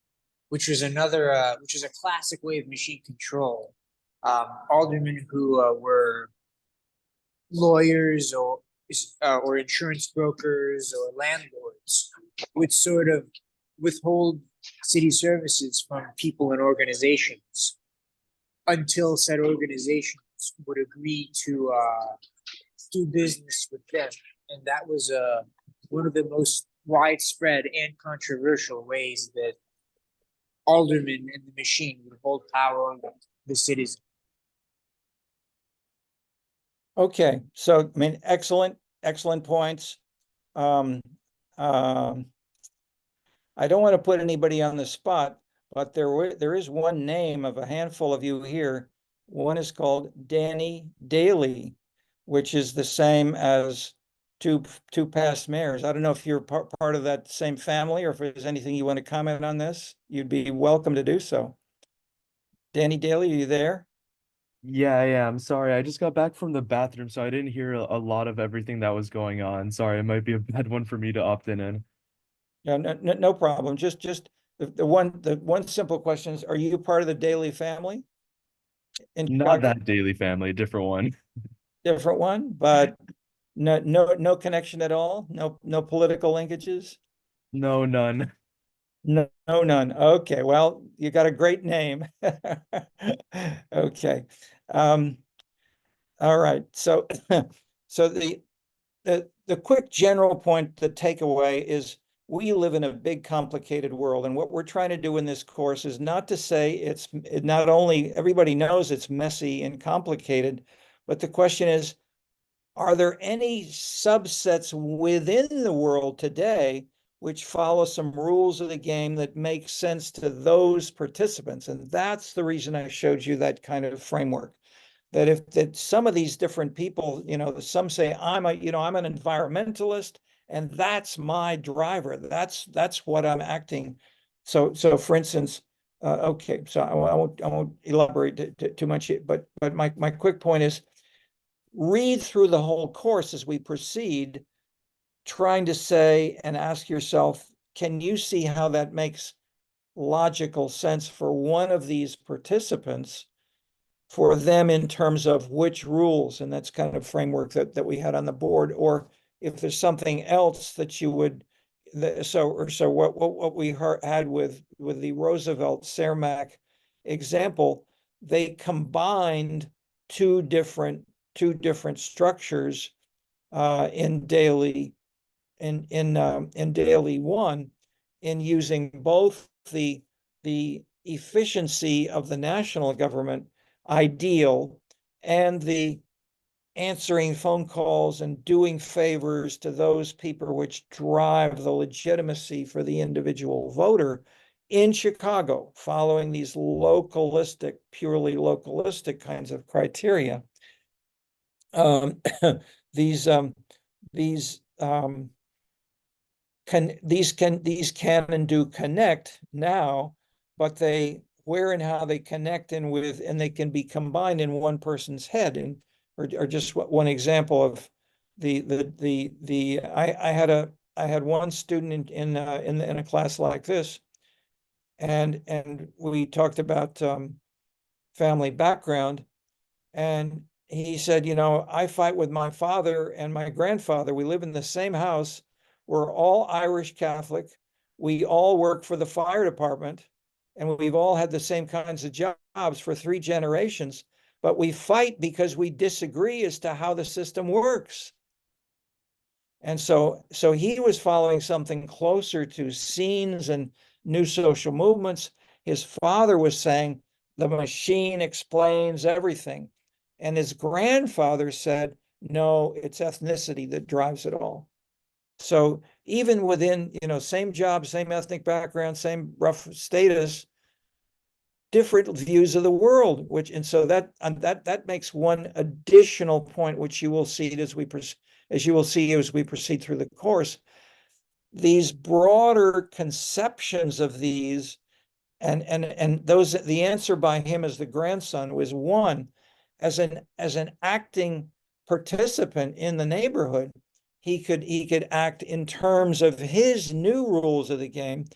which is a classic way of machine control. Aldermen who were lawyers or insurance brokers or landlords would sort of withhold city services from people and organizations until said organizations would agree to do business with them. And that was one of the most widespread and controversial ways that alderman and the machine would hold power over the citizen. Okay, so I mean, excellent points. I don't want to put anybody on the spot, but there is one name of a handful of you here. One is called Danny Daly, which is the same as two past mayors. I don't know if you're part of that same family or if there's anything you want to comment on this. You'd be welcome to do so. Danny Daly, are you there? Yeah, I'm sorry. I just got back from the bathroom, so I didn't hear a lot of everything that was going on. Sorry, it might be a bad one for me to opt in. Yeah, no problem. Just the one simple question is, are you part of the Daly family? In Not Chicago? that Daily family, different one. Different one, but no connection at all? No political linkages? No, none. No, none. Okay, well, you got a great name. Okay. All right. So so the quick general point, the takeaway is we live in a big, complicated world. And what we're trying to do in this course is not to say it's not only everybody knows it's messy and complicated, but the question is, are there any subsets within the world today which follow some rules of the game that make sense to those participants? And that's the reason I showed you that kind of framework. That some of these different people, some say I'm an environmentalist and that's my driver. That's what I'm acting. So for instance, okay, so I won't elaborate too much, but my quick point is, read through the whole course as we proceed, trying to say and ask yourself, can you see how that makes logical sense for one of these participants, for them in terms of which rules, and that's kind of framework that we had on the board, or if there's something else that you would, so what we had with the Roosevelt Cermak example, they combined two different structures in Daly one, in using both the efficiency of the national government ideal and the answering phone calls and doing favors to those people which drive the legitimacy for the individual voter in Chicago, following these purely localistic kinds of criteria. These can and do connect now, but where and how they connect and they can be combined in one person's head. And or just one example of I had one student in a class like this, and we talked about family background, and he said, I fight with my father and my grandfather. We live in the same house. We're all Irish Catholic. We all work for the fire department, and we've all had the same kinds of jobs for 3 generations, but we fight because we disagree as to how the system works. And so he was following something closer to scenes and new social movements. His father was saying the machine explains everything. And his grandfather said, no, it's ethnicity that drives it all. So even within, same job, same ethnic background, same rough status, different views of the world, so that makes one additional point, which you will see as we proceed through the course. These broader conceptions of these, and those, the answer by him as the grandson was, one, as an acting participant in the neighborhood, he could act in terms of his new rules of the game,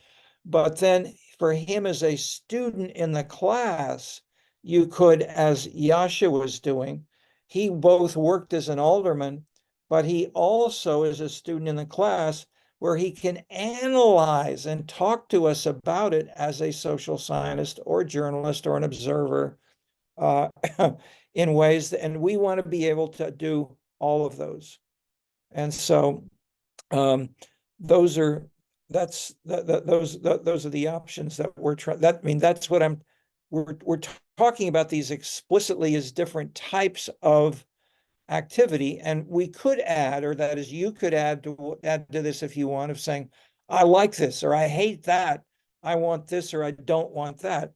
but then for him as a student in the class, you could, as Yasha was doing, he both worked as an alderman, but he also is a student in the class where he can analyze and talk to us about it as a social scientist or journalist or an observer, in ways and we want to be able to do all of those. And so those are those are the options that we're trying. I mean, that's what we're talking about these explicitly as different types of activity, and we could add, or that is, you could add to this if you want, of saying, I like this, or I hate that, I want this, or I don't want that.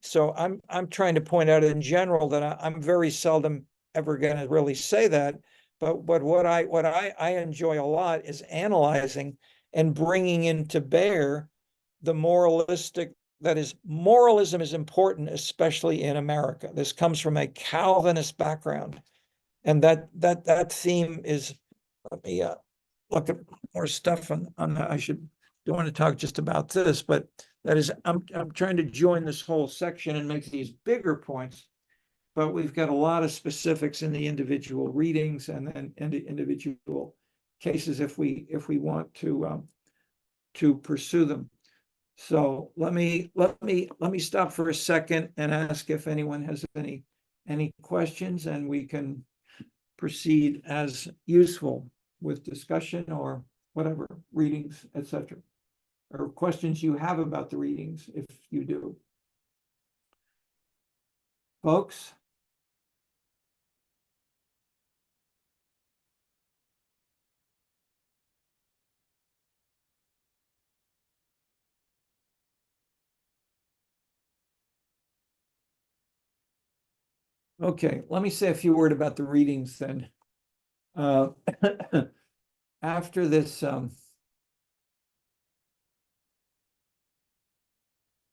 So I'm trying to point out in general that I'm very seldom ever going to really say that, but what I enjoy a lot is analyzing and bringing into bear the moralistic. That is, moralism is important, especially in America. This comes from a Calvinist background. And that theme is, let me look at more stuff on that. Don't want to talk just about this, but that is, I'm trying to join this whole section and make these bigger points, but we've got a lot of specifics in the individual readings and then individual cases if we want to pursue them. So let me stop for a second and ask if anyone has any questions, and we can proceed as useful with discussion or whatever, readings, etc., or questions you have about the readings, if you do. Folks? Okay, let me say a few words about the readings then. After this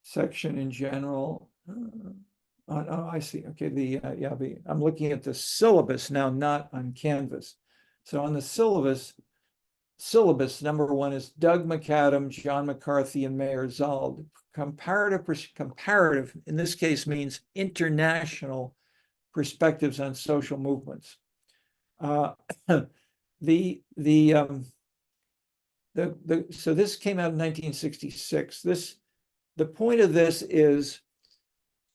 section in general, oh, I see. Okay, I'm looking at the syllabus now, not on Canvas. So on the syllabus, number 1 is Doug McAdam, John McCarthy, and Mayer Zald. Comparative, in this case, means international perspectives on social movements. So this came out in 1966. The point of this is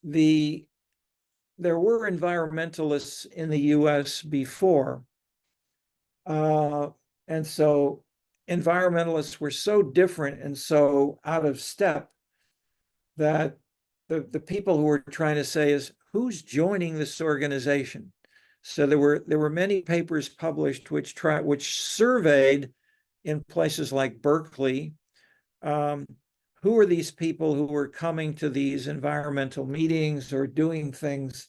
there were environmentalists in the US before, and so environmentalists were so different and so out of step that the people who were trying to say is, who's joining this organization? So there were many papers published which surveyed in places like Berkeley, who are these people who were coming to these environmental meetings or doing things,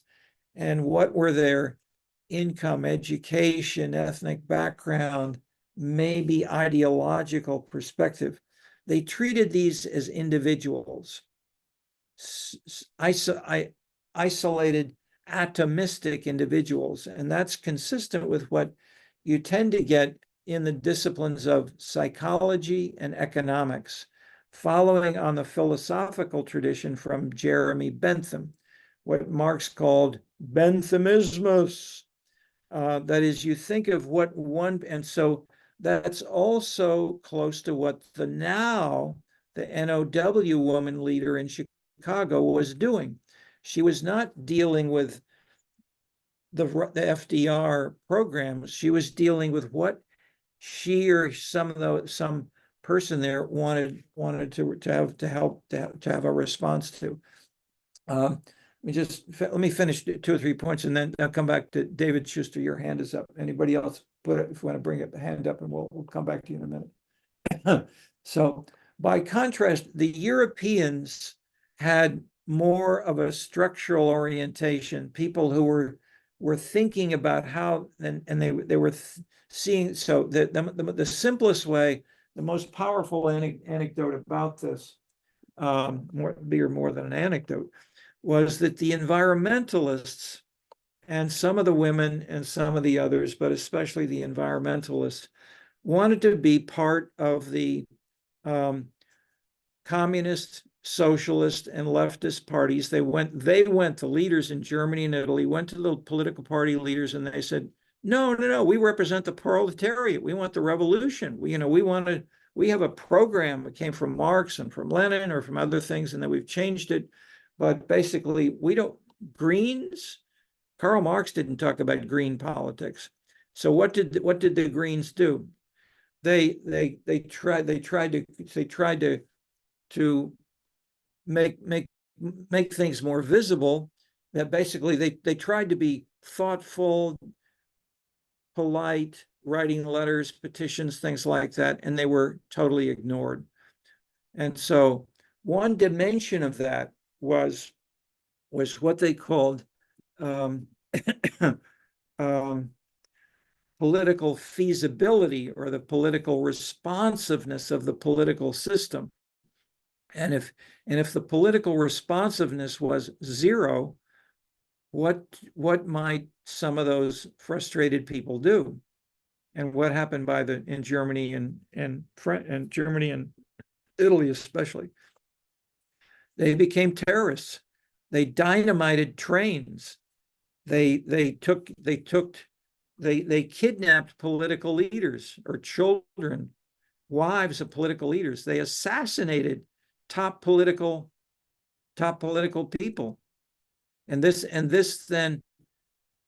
and what were their income, education, ethnic background, maybe ideological perspective. They treated these as individuals, isolated, atomistic individuals, and that's consistent with what you tend to get in the disciplines of psychology and economics, following on the philosophical tradition from Jeremy Bentham, what Marx called Benthamismus. That is, you think of what one, and so that's also close to what the NOW woman leader in Chicago was doing. She was not dealing with the FDR programs. She was dealing with what she or some person there wanted to have a response to. Let me finish 2 or 3 points, and then I'll come back to David Schuster. Your hand is up. Anybody else if you want to bring up the hand up, and we'll come back to you in a minute. So by contrast, the Europeans had more of a structural orientation, people who were thinking about how, and they were seeing. So the simplest way, the most powerful anecdote about this, more than an anecdote, was that the environmentalists, and some of the women and some of the others, but especially the environmentalists, wanted to be part of the communist, socialist, and leftist parties. They went, the leaders in Germany and Italy went to the political party leaders and they said, no, we represent the proletariat. We want the revolution. We have a program that came from Marx and from Lenin or from other things, and then we've changed it. But basically, Greens, Karl Marx didn't talk about green politics. So what did the Greens do? they tried to make things more visible. That basically they tried to be thoughtful, polite, writing letters, petitions, things like that, and they were totally ignored. And so one dimension of that was what they called political feasibility, or the political responsiveness of the political system. And if the political responsiveness was zero, what might some of those frustrated people do? And what happened in Germany and Germany and Italy especially? They became terrorists. They dynamited trains. They kidnapped political leaders or children, wives of political leaders. They assassinated top political people. And this then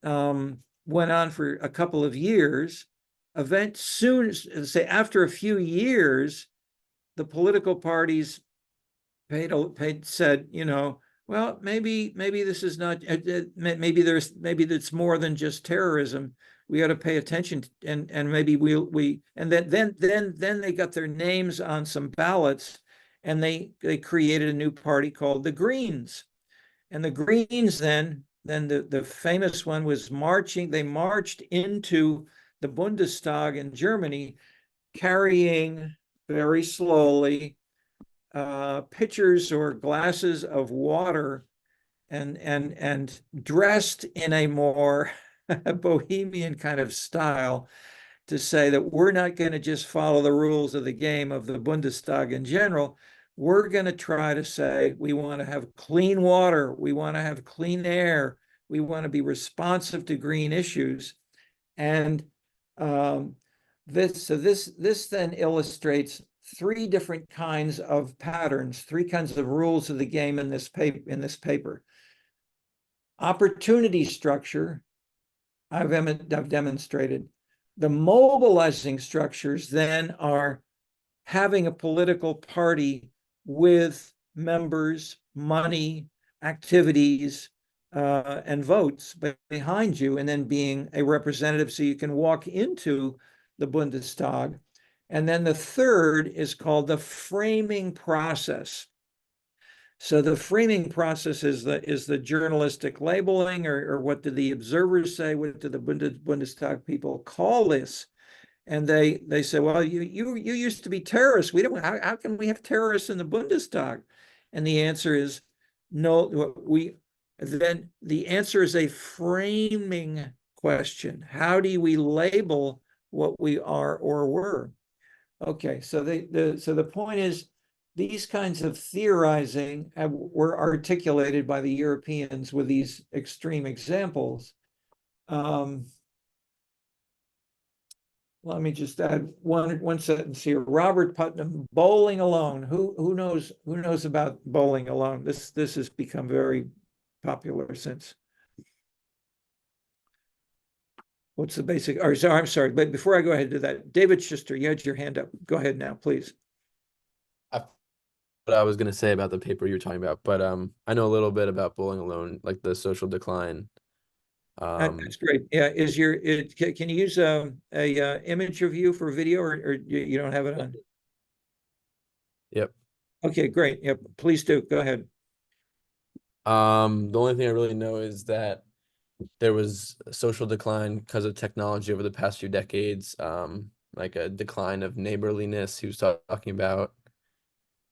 went on for a couple of years. After a few years, the political parties said, well, maybe this is not, maybe it's more than just terrorism. We ought to pay attention, and maybe and then they got their names on some ballots, and they created a new party called the Greens. And the Greens then the famous one was they marched into the Bundestag in Germany, carrying very slowly pitchers or glasses of water, and dressed in a more bohemian kind of style, to say that we're not going to just follow the rules of the game of the Bundestag in general. We're going to try to say we want to have clean water, we want to have clean air, we want to be responsive to green issues. And this then illustrates three different kinds of patterns, three kinds of rules of the game in this paper. Opportunity structure, I've demonstrated. The mobilizing structures then are having a political party with members, money, activities, and votes behind you, and then being a representative so you can walk into the Bundestag. And then the third is called the framing process. So the framing process is the journalistic labeling, or what do the observers say? What do the Bundestag people call this? And they say, well, you used to be terrorists. How can we have terrorists in the Bundestag? And the answer is no. Then the answer is a framing question. How do we label what we are or were? Okay, so the point is, these kinds of theorizing were articulated by the Europeans with these extreme examples. Let me just add one sentence here. Robert Putnam, Bowling Alone. Who knows about Bowling Alone? This has become very popular since. What's the basic? Or so I'm sorry, but before I go ahead and do that, David Schuster, you had your hand up. Go ahead now, please. What I was going to say about the paper you were talking about, but I know a little bit about Bowling Alone, like the social decline. That's great. Yeah, can you use a image of you for video, or you don't have it on? Yep. Okay, great. Yep, please do. Go ahead. The only thing I really know is that there was a social decline because of technology over the past few decades, like a decline of neighborliness he was talking about.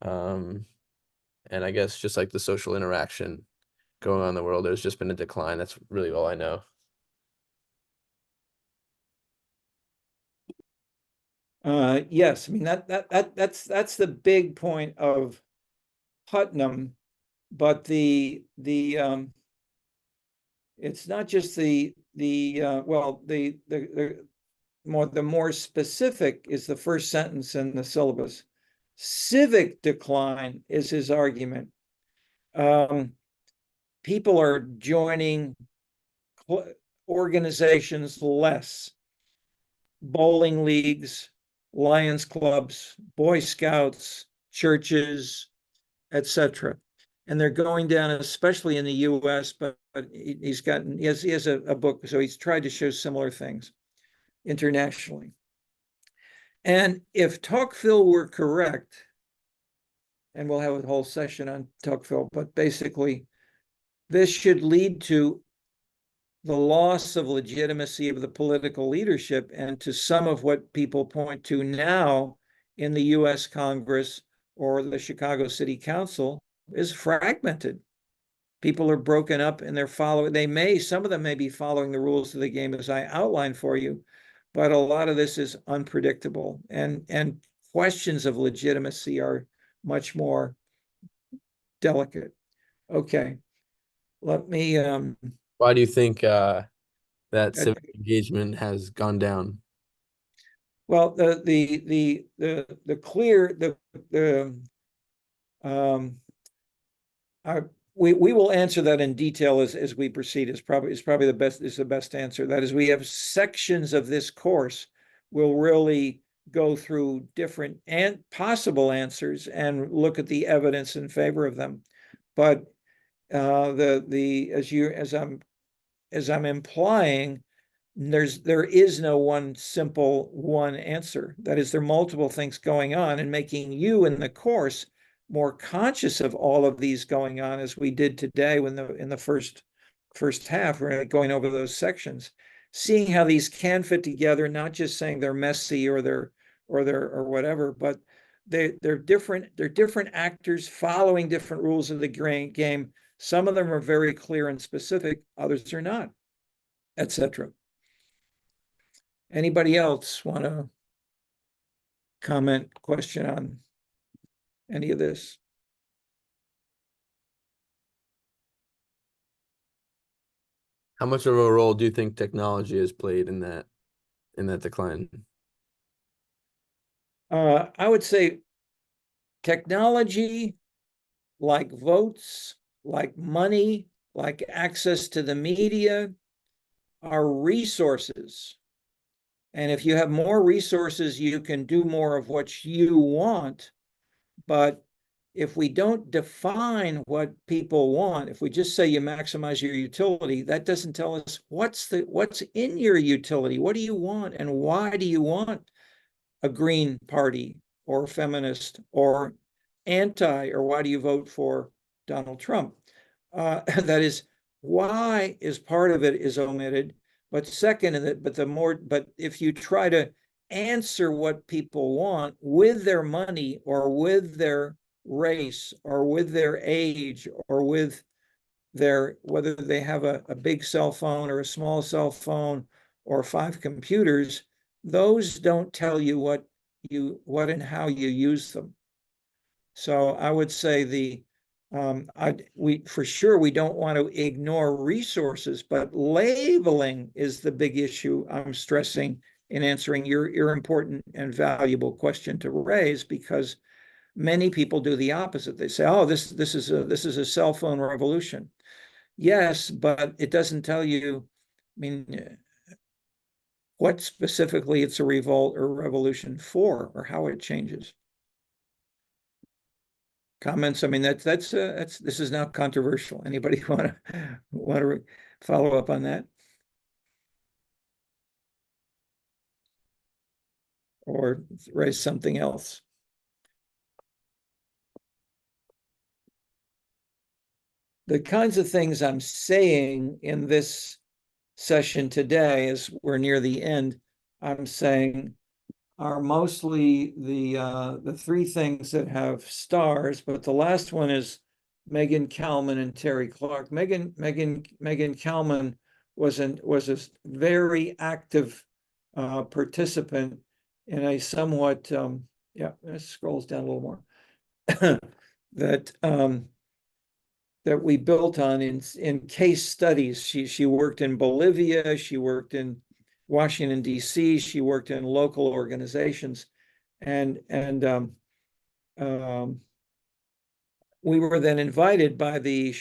And I guess just like the social interaction going on in the world, there's just been a decline. That's really all I know. Yes, I mean that's the big point of Putnam, but the it's not just the more specific is the first sentence in the syllabus. Civic decline is his argument. People are joining organizations less, bowling leagues, Lions clubs, Boy Scouts, churches, etc. And they're going down, especially in the US, but he has a book, so he's tried to show similar things internationally. And if Tocqueville were correct, and we'll have a whole session on Tocqueville, but basically, this should lead to the loss of legitimacy of the political leadership and to some of what people point to now in the US Congress or the Chicago City Council is fragmented. People are broken up and some of them may be following the rules of the game as I outlined for you, but a lot of this is unpredictable, and questions of legitimacy are much more delicate. Okay, let me Why do you think that civic engagement has gone down? well, we will answer that in detail as we proceed. Is probably the best answer. That is, we have sections of this course will really go through different and possible answers and look at the evidence in favor of them. But as I'm implying, there is no one simple answer. That is, there are multiple things going on, and making you in the course more conscious of all of these going on, as we did today in the first half, we're going over those sections, seeing how these can fit together, not just saying they're messy or whatever, but they're different actors following different rules of the game. Some of them are very clear and specific, others are not, etc. Anybody else want to comment, question on any of this? How much of a role do you think technology has played in that decline? I would say technology, like votes, like money, like access to the media, are resources. And if you have more resources, you can do more of what you want. But if we don't define what people want, if we just say you maximize your utility, that doesn't tell us what's in your utility. What do you want, and why do you want a Green Party or feminist or anti, or why do you vote for Donald Trump? That is, why is part of it is omitted. But second, but if you try to answer what people want with their money or with their race or with their age or with whether they have a big cell phone or a small cell phone or 5 computers, those don't tell you what and how you use them. So I would say we for sure we don't want to ignore resources, but labeling is the big issue I'm stressing in answering your important and valuable question to raise, because many people do the opposite. They say, "Oh, this is a cell phone revolution." Yes, but it doesn't tell you, I mean, what specifically it's a revolt or revolution for, or how it changes. Comments? I mean, this is now controversial. Anybody want to follow up on that, or raise something else? The kinds of things I'm saying in this session today, as we're near the end, I'm saying are mostly the 3 things that have stars, but the last one is Megan Kalman and Terry Clark. Megan Kalman was a very active participant in a somewhat it scrolls down a little more that we built on in case studies. She worked in Bolivia, she worked in Washington, D.C., she worked in local organizations, and we were then invited by the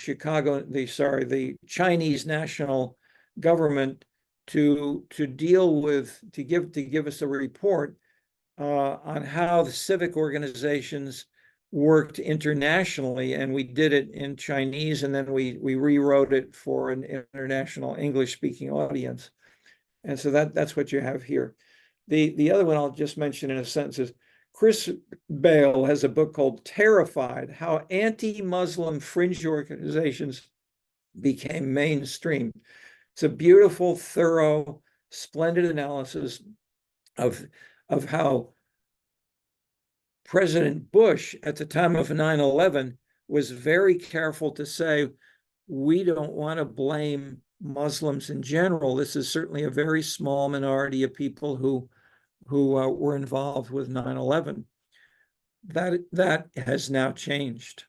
Chinese national government to give us a report on how the civic organizations worked internationally, and we did it in Chinese, and then we rewrote it for an international English-speaking audience. And so that's what you have here. The other one I'll just mention in a sentence is Chris Bale has a book called Terrified: How Anti-Muslim Fringe Organizations Became Mainstream. It's a beautiful, thorough, splendid analysis of how President Bush at the time of 9/11 was very careful to say, we don't want to blame Muslims in general. This is certainly a very small minority of people who were involved with 9/11. That has now changed.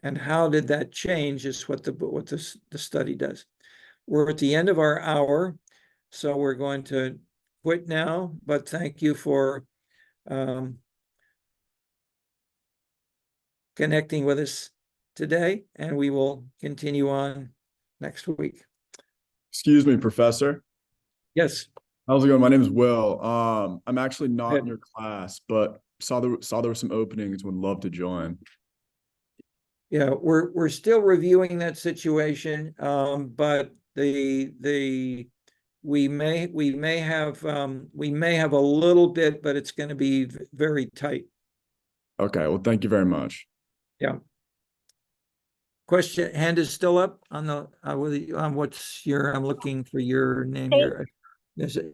And how did that change is what the study does. We're at the end of our hour, so we're going to quit now, but thank you for connecting with us today, and we will continue on next week. Excuse me, Professor. Yes. How's it going? My name is Will. I'm actually not Good. in your class, but saw there were some openings. Would love to join. Yeah, we're still reviewing that situation, but we may have a little bit, but it's going to be very tight. Okay, well, thank you very much. Yeah. Question, hand is still up on the what's your, I'm looking for your name here.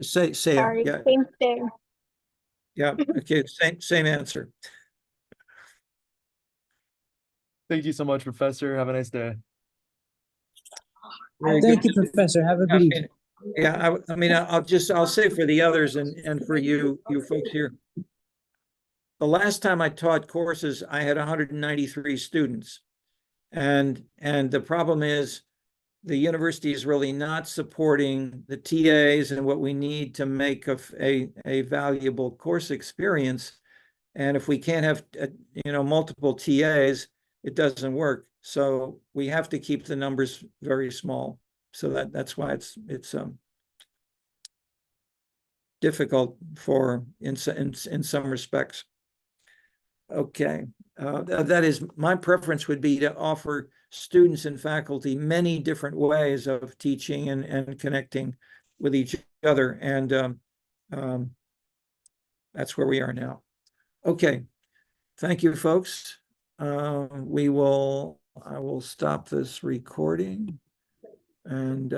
Say Sorry, yeah. same thing. Yeah, okay, same answer. Thank you so much, Professor. Have a nice day. Very Thank good. you, Professor. Have a good evening. Yeah, I mean, I'll say for the others and for you folks here. The last time I taught courses, I had 193 students. And the problem is the university is really not supporting the TAs and what we need to make a valuable course experience. And if we can't have, multiple TAs, it doesn't work. So we have to keep the numbers very small. So that's why it's difficult in some respects. Okay, that is, my preference would be to offer students and faculty many different ways of teaching and connecting with each other, and that's where we are now. Okay, thank you, folks. I will stop this recording, and